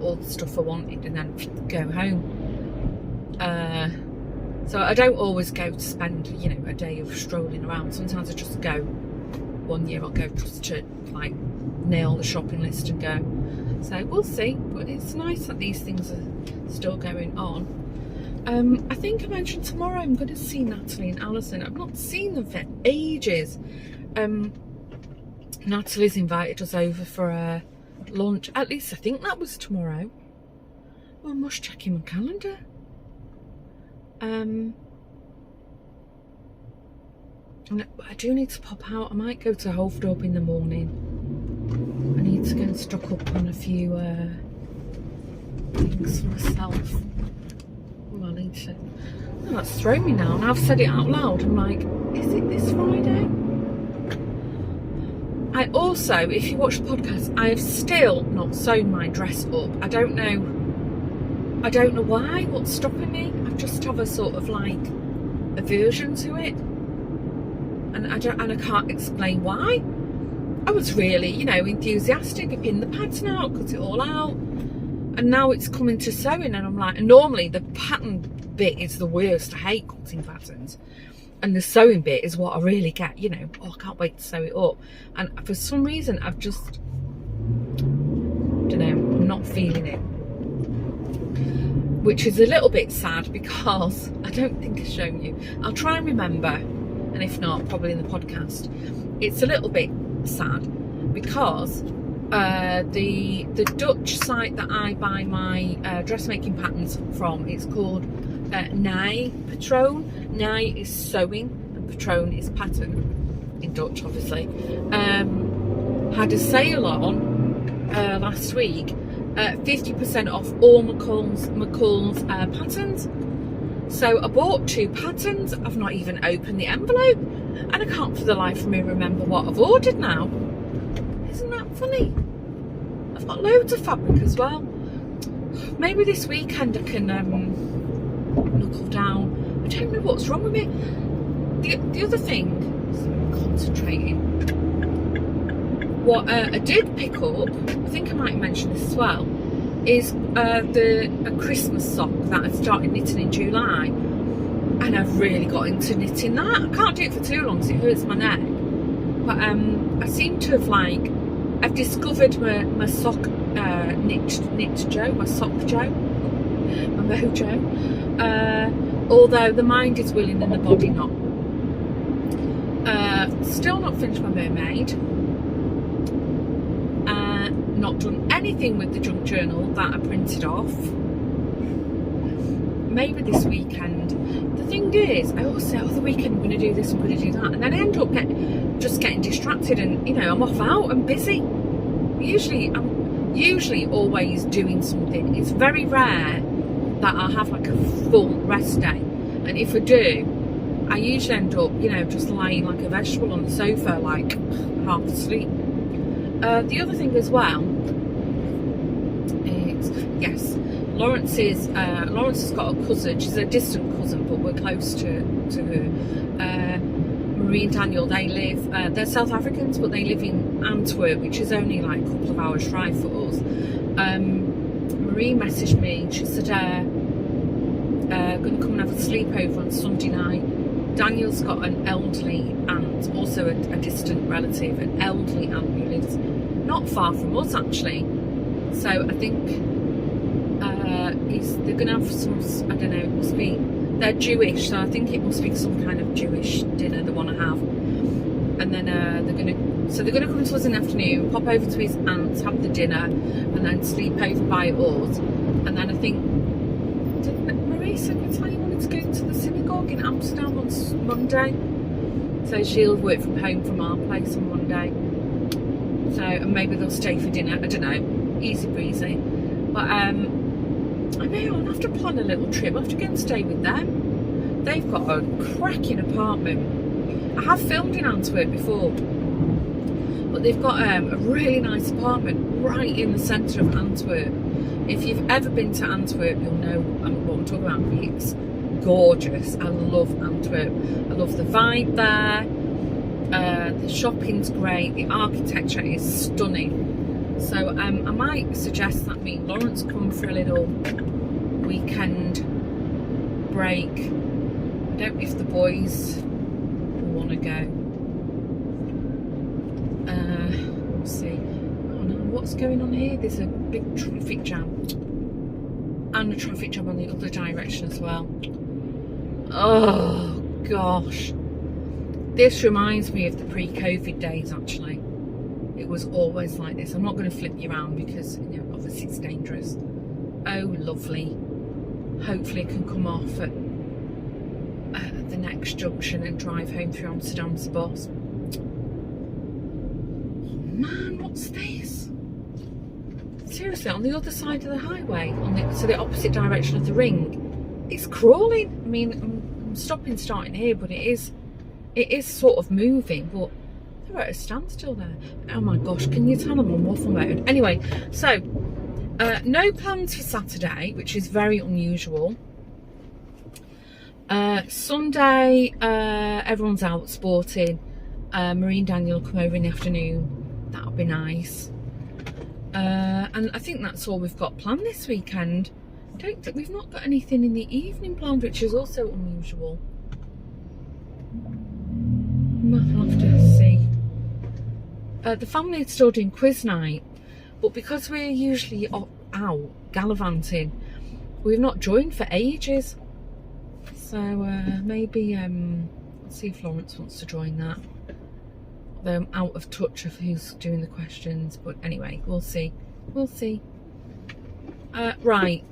all the stuff I wanted and then go home. So I don't always go to spend, you know, a day of strolling around. Sometimes I just go. One year I'll go just to like nail the shopping list and go. So we'll see, but it's nice that these things are still going on. I think I mentioned tomorrow I'm going to see Natalie and Alison. I've not seen them for ages. Natalie's invited us over for a lunch. At least I think that was tomorrow. Well, I must check in my calendar. I do need to pop out. I might go to Hovedorp in the morning. I need to go and stock up on a few things for myself. Oh, I need to. Oh, that's thrown me now. And I've said it out loud. I'm like, is it this Friday? I also, if you watch the podcast, I have still not sewn my dress up. I don't know why, what's stopping me. I just have a sort of like aversion to it. And I can't explain why. I was really, you know, enthusiastic. I pinned the pattern out, cut it all out. And now it's coming to sewing and I'm like, and normally the pattern bit is the worst. I hate cutting patterns. And the sewing bit is what I really get, you know, oh, I can't wait to sew it up. And for some reason, I've just, don't know, I'm not feeling it. Which is a little bit sad because I don't think I've shown you. I'll try and remember, and if not, probably in the podcast. It's a little bit sad because the Dutch site that I buy my dressmaking patterns from, it's called Nij Patroon. Nij is sewing and Patroon is pattern in Dutch, obviously. Had a sale on last week, 50% off all McCall's patterns. So I bought 2 patterns. I've not even opened the envelope, and I can't for the life of me remember what I've ordered now. Isn't that funny? I've got loads of fabric as well. Maybe this weekend I can knuckle down. I don't know what's wrong with me. The other thing, so I'm concentrating. What I did pick up, I think I might mention this as well, is a Christmas sock that I started knitting in July, and I've really got into knitting that. I can't do it for too long because it hurts my neck, but I seem to have I've discovered my sock knit Joe, my sock Joe, my mojo. Although the mind is willing and the body not. Still not finished my mermaid. Not done anything with the junk journal that I printed off. Maybe this weekend. The thing is, I always say, the weekend I'm going to do this, I'm going to do that, and then I end up just getting distracted, and I'm off out and busy. I'm usually always doing something. It's very rare that I'll have a full rest day, and if I do, I usually end up just lying like a vegetable on the sofa, half asleep. The other thing as well is, yes, Lawrence has got a cousin. She's a distant cousin, but we're close to her. Marie and Daniel, they live, they're South Africans, but they live in Antwerp, which is only a couple of hours drive for us. Marie messaged me. She said, going to come and have a sleepover on Sunday night. Daniel's got an elderly aunt, also a distant relative, an elderly aunt who lives not far from us actually. So I think they're going to have some, I don't know, it must be, they're Jewish, so I think it must be some kind of Jewish dinner they want to have. And then they're going to come to us in the afternoon, pop over to his aunt's, have the dinner, and then sleep over by us. And then I think, didn't Marie say you wanted to go to the synagogue in Amsterdam on Monday? So she'll work from home from our place on Monday. So, and maybe they'll stay for dinner, I don't know, easy breezy. But I know I'll have to plan a little trip. I'll have to go and stay with them. They've got a cracking apartment. I have filmed in Antwerp before, but they've got a really nice apartment right in the centre of Antwerp. If you've ever been to Antwerp, you'll know what I'm talking about. It's gorgeous. I love Antwerp. I love the vibe there. The shopping's great. The architecture is stunning. So I might suggest that me and Lawrence come for a little weekend break. I don't know if the boys want to go. We'll see. Oh no, what's going on here? There's a big traffic jam. And a traffic jam on the other direction as well. Oh gosh. This reminds me of the pre-COVID days actually. It was always like this. I'm not going to flip you around because obviously it's dangerous. Oh lovely. Hopefully I can come off at the next junction and drive home through Amsterdam's bus. Oh man, what's this? Seriously, on the other side of the highway, so the opposite direction of the ring, it's crawling. I mean, I'm stopping starting here, but it is sort of moving, but they're at a standstill there. Oh my gosh, can you tell I'm on waffle mode? Anyway, so no plans for Saturday, which is very unusual. Sunday, everyone's out sporting. Marie and Daniel will come over in the afternoon. That'll be nice. And I think that's all we've got planned this weekend. I don't think we've not got anything in the evening planned, which is also unusual. I'll have to see. The family is still doing quiz night, but because we're usually out gallivanting, we've not joined for ages. So maybe I'll see if Lawrence wants to join that. Though I'm out of touch of who's doing the questions, but anyway, we'll see. We'll see. Right,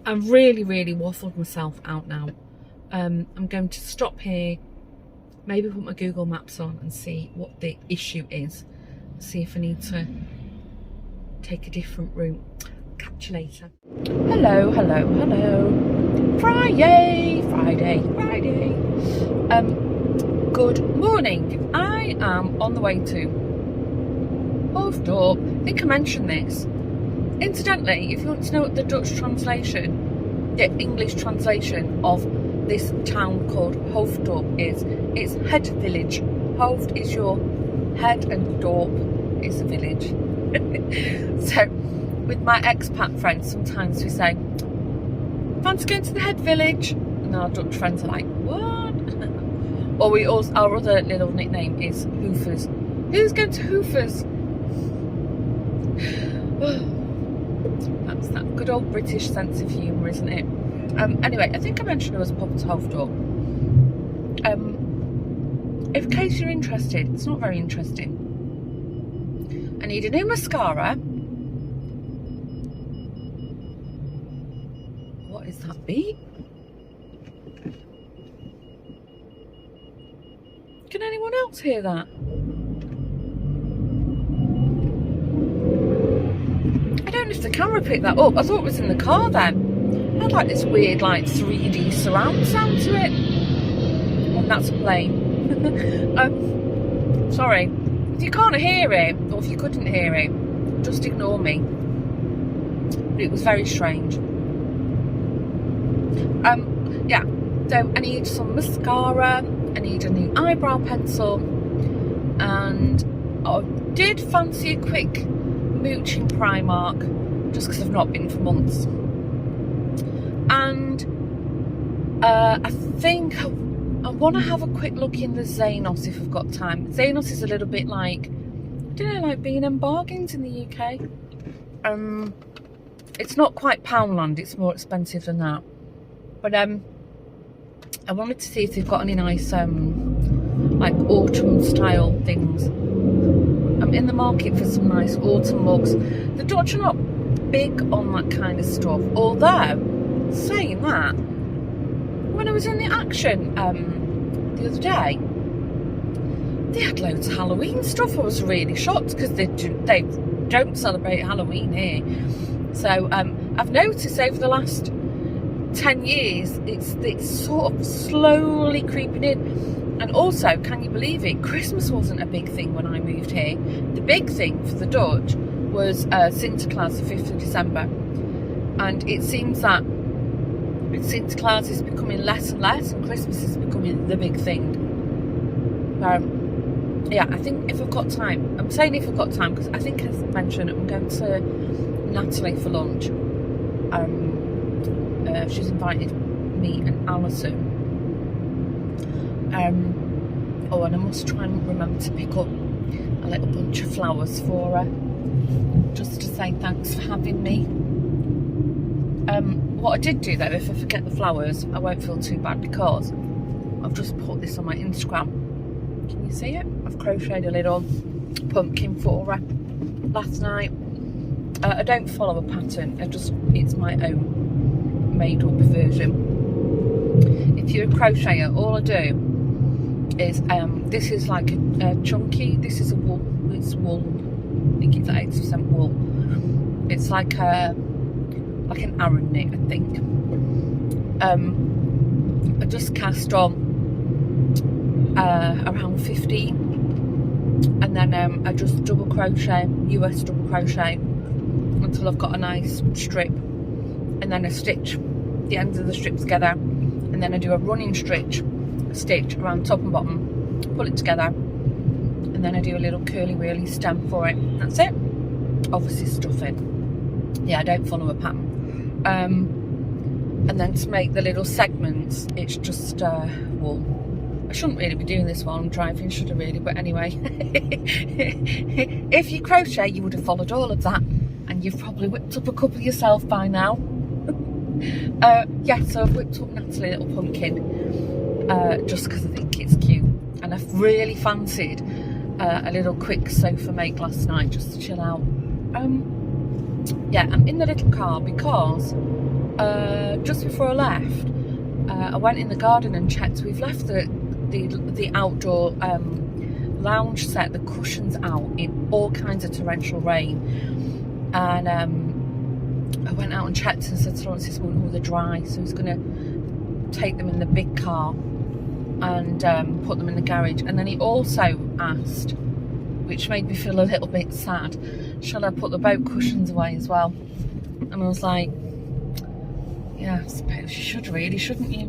I've really waffled myself out now. I'm going to stop here, maybe put my Google Maps on and see what the issue is. See if I need to take a different route. Catch you later. Hello. Friday. Good morning. I am on the way to Hoofddorp. I think I mentioned this. Incidentally, if you want to know what the Dutch translation, the English translation of this town called Hoofddorp is, it's head village. Hoofd is your head and Dorp is a village. So with my expat friends, sometimes we say, fancy going to the head village? And our Dutch friends are like, what? Or our other little nickname is Hoofers. Who's going to Hoofers? That's that good old British sense of humour, isn't it? Anyway, I think I mentioned I was popping to Hoofddorp. In case you're interested, it's not very interesting. I need a new mascara. What is that beat? Can anyone else hear that? I don't know if the camera picked that up. I thought it was in the car then. It had like this weird like 3D surround sound to it. And that's a plane. Sorry. If you can't hear it, or if you couldn't hear it, just ignore me. But it was very strange. Yeah, so I need some mascara, I need a new eyebrow pencil, and I did fancy a quick mooch in Primark, just because I've not been for months. And I think I want to have a quick look in the Zanos if I've got time. Zanos is a little bit like, I don't know, like B&M Bargains in the UK. It's not quite Poundland, it's more expensive than that. But I wanted to see if they've got any nice like autumn style things. I'm in the market for some nice autumn mugs. The Dutch are not big on that kind of stuff. Although, saying that, when I was in the Action the other day, they had loads of Halloween stuff. I was really shocked because they don't celebrate Halloween here. So I've noticed over the last 10 years it's sort of slowly creeping in. And also, can you believe it, Christmas wasn't a big thing when I moved here. The big thing for the Dutch was Sinterklaas, the 5th of December, and it seems that Sinterklaas is becoming less and less and Christmas is becoming the big thing. Yeah, I think if I've got time, I'm saying if I've got time because I think as mentioned I'm going to Natalie for lunch. She's invited me and Alison. Oh, and I must try and remember to pick up a little bunch of flowers for her, just to say thanks for having me. What I did do though, if I forget the flowers, I won't feel too bad because I've just put this on my Instagram. Can you see it? I've crocheted a little pumpkin for her last night. I don't follow a pattern, it's my own made up version. If you're a crocheter, all I do is this is like a chunky, this is a wool, it's wool, I think it's 80% wool. It's like an Aran knit, I think. I just cast on around 15 and then I just double crochet, US double crochet until I've got a nice strip, and then I stitch the ends of the strip together, and then I do a running stitch around top and bottom, pull it together, and then I do a little curly whirly stem for it. That's it. Obviously stuff it. Yeah, I don't follow a pattern. And then to make the little segments, it's just wool. I shouldn't really be doing this while I'm driving, should I really? But anyway, if you crochet, you would have followed all of that, and you've probably whipped up a couple yourself by now. Yeah, so I've whipped up Natalie a little pumpkin, just because I think it's cute, and I've really fancied a little quick sofa make last night just to chill out. Yeah, I'm in the little car because just before I left, I went in the garden and checked. We've left the outdoor lounge set, the cushions out in all kinds of torrential rain, And I went out and checked and said to Lawrence this morning, oh, they're dry, so he's going to take them in the big car and put them in the garage. And then he also asked, which made me feel a little bit sad, shall I put the boat cushions away as well? And I was like, yeah, I suppose you should really, shouldn't you?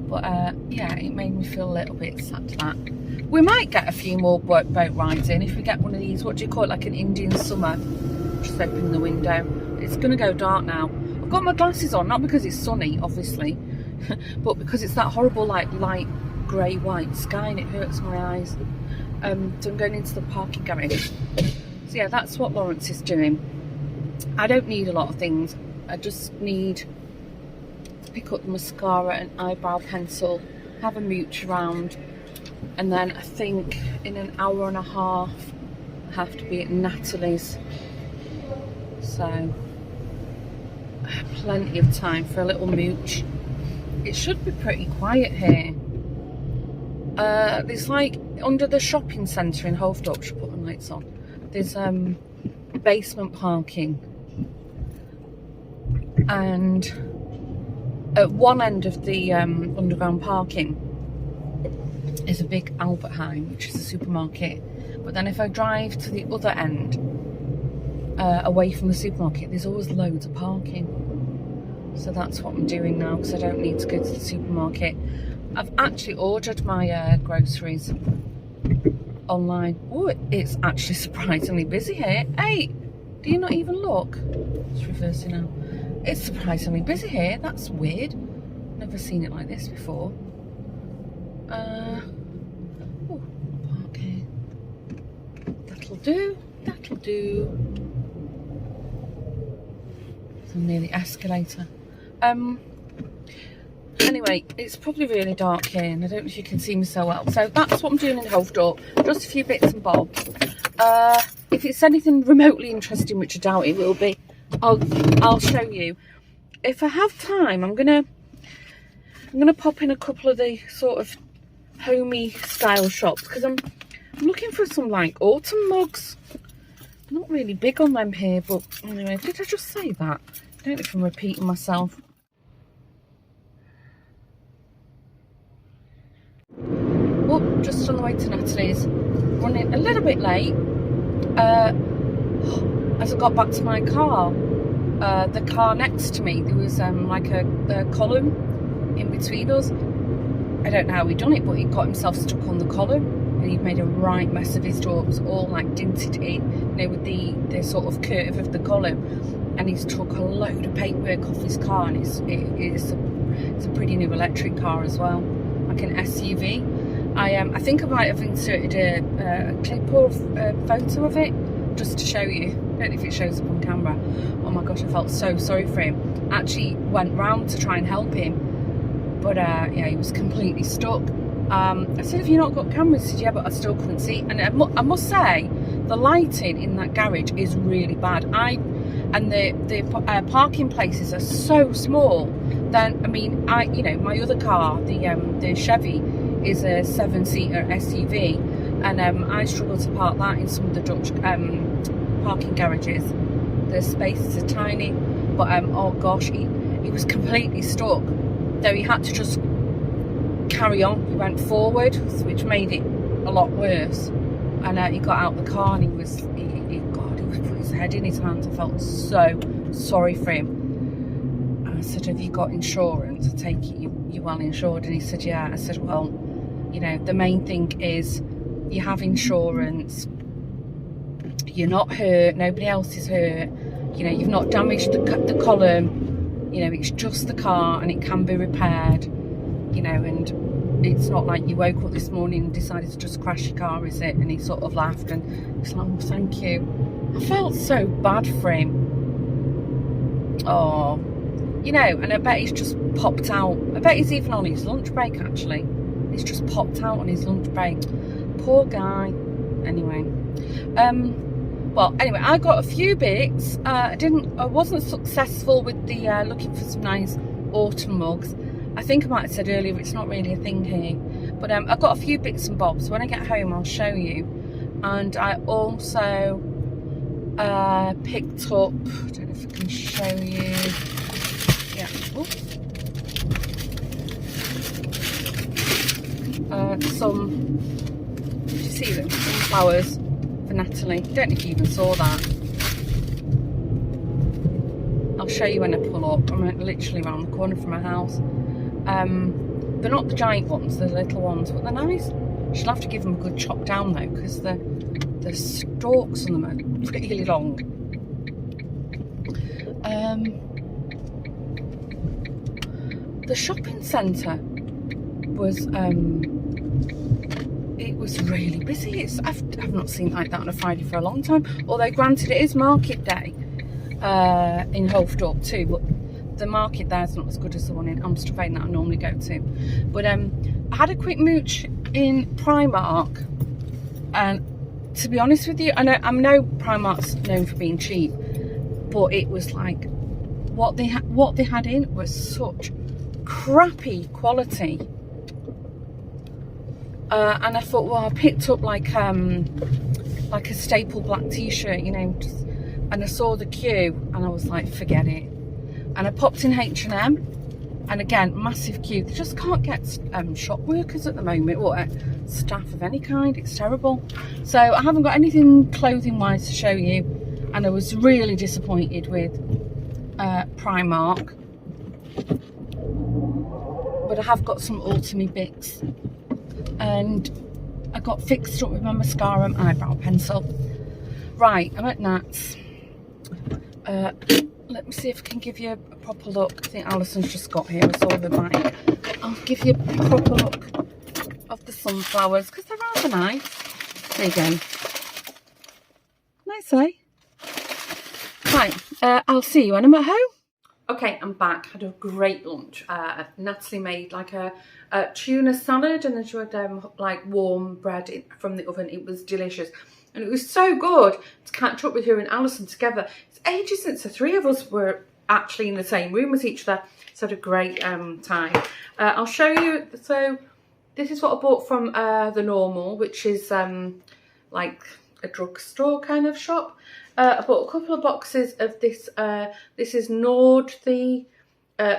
But yeah, it made me feel a little bit sad to that. We might get a few more boat rides in if we get one of these, what do you call it, like an Indian summer. Just open the window. It's going to go dark now. I've got my glasses on, not because it's sunny, obviously, but because it's that horrible like light grey white sky and it hurts my eyes. So I'm going into the parking garage. So yeah, that's what Lawrence is doing. I don't need a lot of things. I just need to pick up the mascara and eyebrow pencil, have a mooch around, and then I think in an hour and a half I have to be at Natalie's. So plenty of time for a little mooch. It should be pretty quiet here. There's like under the shopping centre in Hovedorp, should put the lights on. There's basement parking, and at one end of the underground parking is a big Albert Heijn, which is a supermarket. But then if I drive to the other end, away from the supermarket, there's always loads of parking. So that's what I'm doing now, because I don't need to go to the supermarket. I've actually ordered my groceries online. Oh, it's actually surprisingly busy here. Hey, do you not even look? It's reversing now. It's surprisingly busy here. That's weird. Never seen it like this before. Oh, parking. That'll do. That'll do. So near the escalator. Anyway, it's probably really dark here and I don't know if you can see me so well. So that's what I'm doing in Hovedorp. Just a few bits and bobs. If it's anything remotely interesting, which I doubt it will be, I'll show you. If I have time, I'm gonna pop in a couple of the sort of homey style shops, because I'm looking for some like autumn mugs. I'm not really big on them here, but anyway, did I just say that? I don't know if I'm repeating myself. Oh, just on the way to Natalie's. Running a little bit late. As I got back to my car, the car next to me, there was like a column in between us. I don't know how he'd done it, but he got himself stuck on the column and he'd made a right mess of his door. It was all like dinted in, you know, with the sort of curve of the column. And he's took a load of paintwork off his car, and it's a pretty new electric car as well, like an SUV. I think I might have inserted a clip or a photo of it just to show you. I don't know if it shows up on camera. Oh my gosh, I felt so sorry for him. Actually went round to try and help him, but yeah, he was completely stuck. I said, have you not got cameras? He said, yeah, but I still couldn't see. And I must say, the lighting in that garage is really bad. And the parking places are so small. Then I mean, you know, my other car, the Chevy, is a 7-seater SUV, and I struggle to park that in some of the Dutch parking garages. The spaces are tiny, but oh gosh, he was completely stuck. Though he had to just carry on. He went forward, which made it a lot worse. And he got out the car and he was put his head in his hands. I felt so sorry for him. And I said, have you got insurance? I take it you're well insured. And he said, yeah. I said, well, you know, the main thing is you have insurance, you're not hurt, nobody else is hurt, you know, you've not damaged the column, you know, it's just the car and it can be repaired, you know, and it's not like you woke up this morning and decided to just crash your car, is it? And he sort of laughed and he's like, oh, thank you. I felt so bad for him. Oh, you know, and I bet he's just popped out. I bet he's even on his lunch break, actually. He's just popped out on his lunch break. Poor guy. Anyway. Well, anyway, I got a few bits. I wasn't successful with the looking for some nice autumn mugs. I think I might have said earlier it's not really a thing here. But I've got a few bits and bobs. When I get home, I'll show you. And I also Picked up, I don't know if I can show you. Yeah. Some, did you see them? Some flowers for Natalie. Don't know if you even saw that. I'll show you when I pull up. I'm literally around the corner from my house. They're not the giant ones, they're the little ones, but they're nice. She'll have to give them a good chop down though, because the stalks on them are really long. The shopping centre was it was really busy. I've not seen like that on a Friday for a long time. Although granted it is market day in Hoofddorp too, but the market there's not as good as the one in Amstelveen that I normally go to. But I had a quick mooch in Primark, and to be honest with you, I know Primark's known for being cheap, but it was like what they had in was such crappy quality. And I thought, well, I picked up like a staple black t-shirt, you know, and I saw the queue and I was like, forget it. And I popped in H&M, and again, massive queue. They just can't get shop workers at the moment, or staff of any kind. It's terrible. So I haven't got anything clothing wise to show you, and I was really disappointed with Primark. But I have got some Ultimate bits, and I got fixed up with my mascara and eyebrow pencil. Right, I'm at Nat's. Let me see if I can give you a proper look. I think Alison's just got here. I saw the bike. I'll give you a proper look of the sunflowers, because they're rather nice. There you go. Nice, eh? Right, I'll see you when I'm at home. Okay, I'm back. Had a great lunch. Natalie made like a tuna salad, and then she had like warm bread from the oven. It was delicious. And it was so good to catch up with her and Alison together. It's ages since the three of us were actually in the same room as each other. So had a great time. I'll show you. So this is what I bought from the Normal, which is like a drugstore kind of shop. I bought a couple of boxes of this. This is Nord, the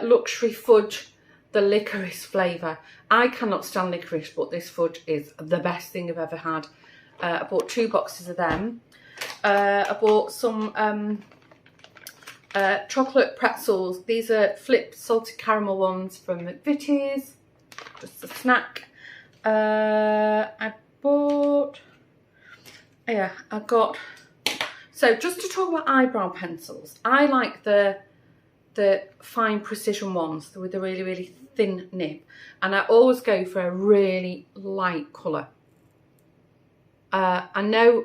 luxury fudge, the licorice flavour. I cannot stand licorice, but this fudge is the best thing I've ever had. I bought 2 boxes of them. I bought some chocolate pretzels. These are flipped salted caramel ones from McVitie's. Just a snack. I bought... Yeah, I got... So just to talk about eyebrow pencils, I like the fine precision ones with the really, really thin nib. And I always go for a really light colour. I know,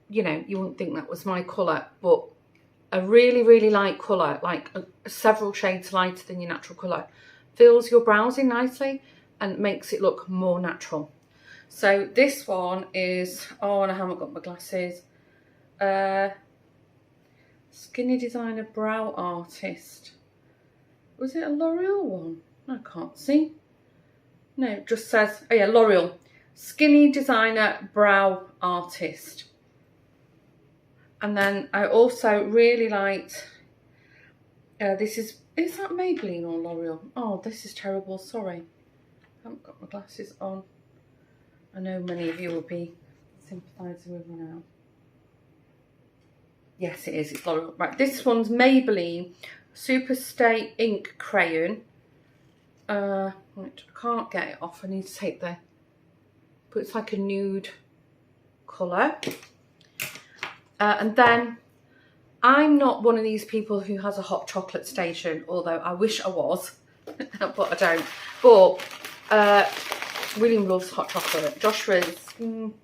you know, you wouldn't think that was my colour, but a really, really light colour, like several shades lighter than your natural colour, fills your brows in nicely and makes it look more natural. So this one is, oh, and I haven't got my glasses. Skinny Designer Brow Artist. Was it a L'Oreal one? I can't see. No, it just says, oh yeah, L'Oreal. Skinny Designer Brow Artist. And then I also really liked, this is that Maybelline or L'Oreal? Oh, this is terrible, sorry. I haven't got my glasses on. I know many of you will be sympathising with me now. Yes, it is, it's L'Oreal. Right, this one's Maybelline Super Stay Ink Crayon. I can't get it off, I need to take the... But it's like a nude colour. And then I'm not one of these people who has a hot chocolate station, although I wish I was, but I don't. But William loves hot chocolate. Joshua's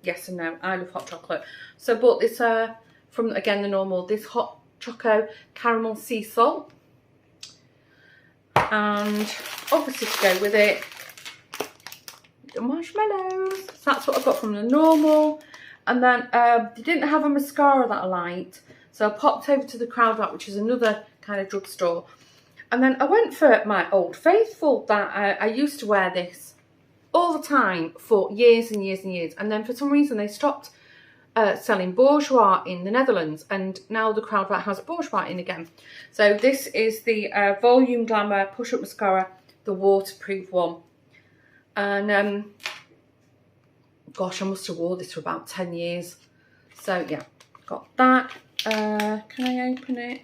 yes and no. I love hot chocolate. So I bought this from, again, the Normal, this hot choco caramel sea salt. And obviously to go with it, the marshmallows. So that's what I got from the Normal. And then they didn't have a mascara that I liked, so I popped over to the Crowd, which is another kind of drugstore. And then I went for my Old Faithful that I used to wear this all the time for years and years and years. And then for some reason they stopped selling Bourgeois in the Netherlands, and now the Kruidvat has Bourgeois in again. So this is the Volume Glamour Push Up Mascara, the waterproof one. And gosh, I must have wore this for about 10 years. So yeah, got that. Can I open it?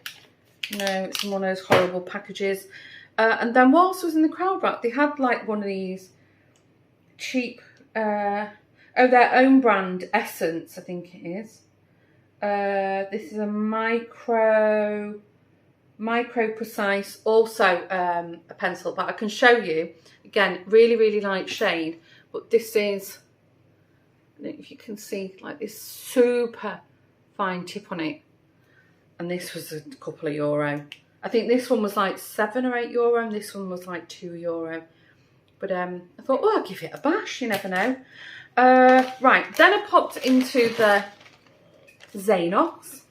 No, it's in one of those horrible packages. And then whilst I was in the Kruidvat, they had like one of these cheap, their own brand, Essence, I think it is. This is a micro precise, also a pencil, but I can show you. Again, really, really light shade, but this is, I don't know if you can see, like this super fine tip on it. And this was a couple of euro. I think this one was like €7 or €8, and this one was like €2. But I thought, oh, I'll give it a bash, you never know. Right, then I popped into the Zanox,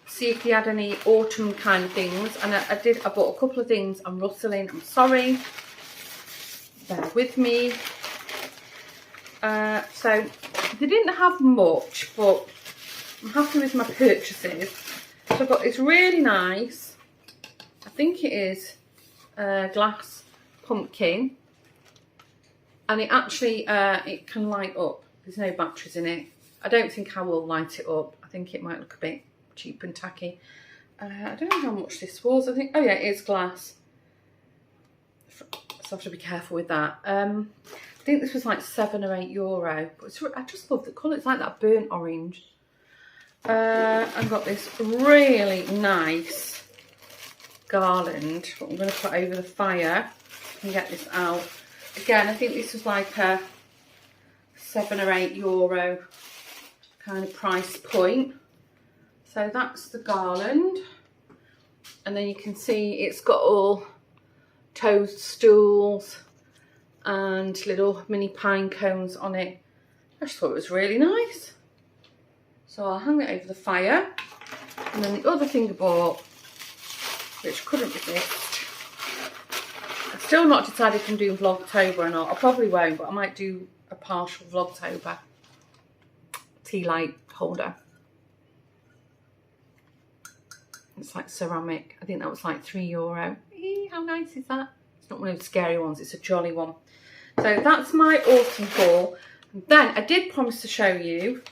see if he had any autumn kind of things. And I bought a couple of things. I'm rustling, I'm sorry. Bear with me. So they didn't have much, but I'm happy with my purchases. So I've got this really nice, I think it is glass pumpkin, and it actually it can light up. There's no batteries in it. I don't think I will light it up. I think it might look a bit cheap and tacky. I don't know how much this was. I think, oh yeah, it is glass. So I have to be careful with that. I think this was like €7 or €8, but I just love the colour. It's like that burnt orange. I've got this really nice garland, what I'm going to put over the fire. I can get this out. Again, I think this was like a €7 or €8 kind of price point. So that's the garland. And then you can see it's got all toadstools and little mini pine cones on it. I just thought it was really nice. So I'll hang it over the fire. And then the other thing I bought, which couldn't resist. I've still not decided if I'm doing Vlogtober or not. I probably won't, but I might do a partial Vlogtober. Tea light holder. It's like ceramic. I think that was like €3. Eee, how nice is that? It's not one of those scary ones, it's a jolly one. So that's my autumn haul. And then I did promise to show you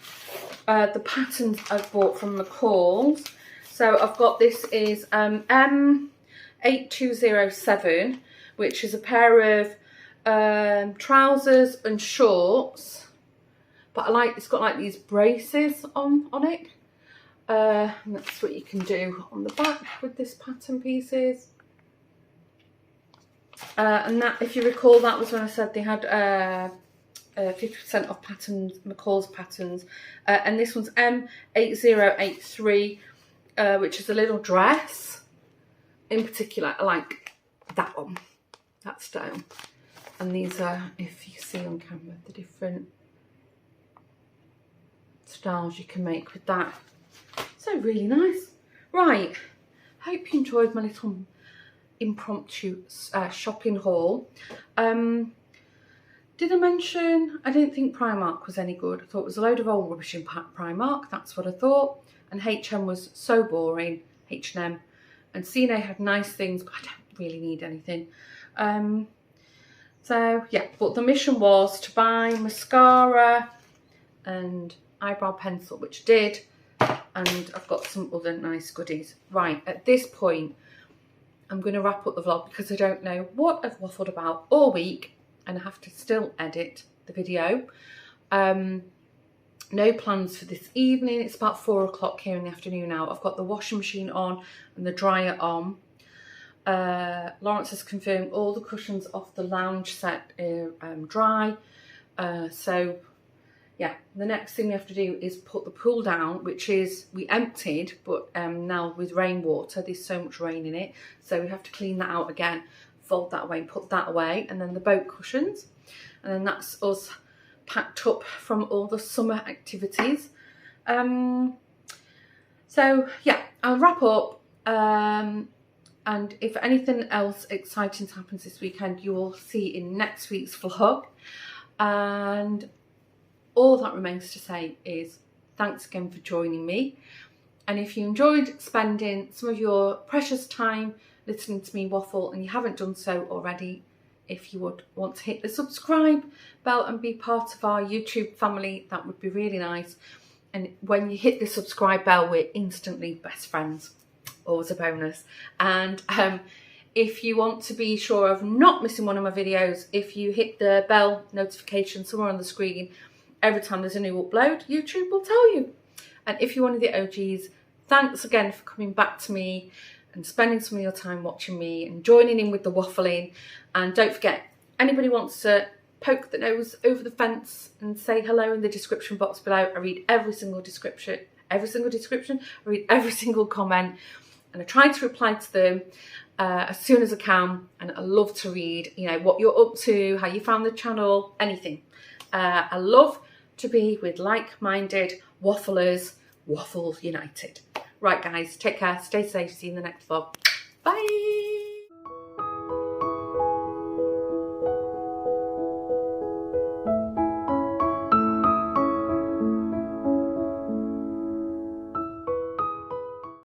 the patterns I've bought from McCall's. So I've got, this is M8207, which is a pair of trousers and shorts. But I like, it's got like these braces on it. And that's what you can do on the back with this pattern pieces. And that, if you recall, that was when I said they had 50% off patterns, McCall's patterns. And this one's M8083, which is a little dress. In particular, I like that one, that style. And these are, if you see on camera, the different styles you can make with that. So really nice. Right, hope you enjoyed my little impromptu shopping haul. Did I mention I didn't think Primark was any good? I thought it was a load of old rubbish in Primark. That's what I thought. And H&M was so boring. H&M. And C&A had nice things, but I don't really need anything. So yeah, but the mission was to buy mascara and eyebrow pencil, which I did. And I've got some other nice goodies. Right, at this point, I'm going to wrap up the vlog because I don't know what I've waffled about all week and I have to still edit the video. No plans for this evening. It's about 4 o'clock here in the afternoon now. I've got the washing machine on and the dryer on. Lawrence has confirmed all the cushions off the lounge set are dry. So yeah, the next thing we have to do is put the pool down, which is, we emptied, but now with rainwater, there's so much rain in it. So we have to clean that out again, fold that away, put that away, and then the boat cushions. And then that's us packed up from all the summer activities. So yeah, I'll wrap up. And if anything else exciting happens this weekend, you will see in next week's vlog. And all that remains to say is thanks again for joining me. And if you enjoyed spending some of your precious time listening to me waffle and you haven't done so already, if you would want to hit the subscribe bell and be part of our YouTube family, that would be really nice. And when you hit the subscribe bell, we're instantly best friends. Always a bonus. And if you want to be sure of not missing one of my videos, if you hit the bell notification somewhere on the screen, every time there's a new upload, YouTube will tell you. And if you're one of the OGs, thanks again for coming back to me and spending some of your time watching me and joining in with the waffling. And don't forget, anybody wants to poke the nose over the fence and say hello in the description box below. I read every single description, I read every single comment, and I try to reply to them as soon as I can. And I love to read, you know, what you're up to, how you found the channel, anything. I love to be with like-minded wafflers, Waffle United. Right guys, take care, stay safe, see you in the next vlog. Bye.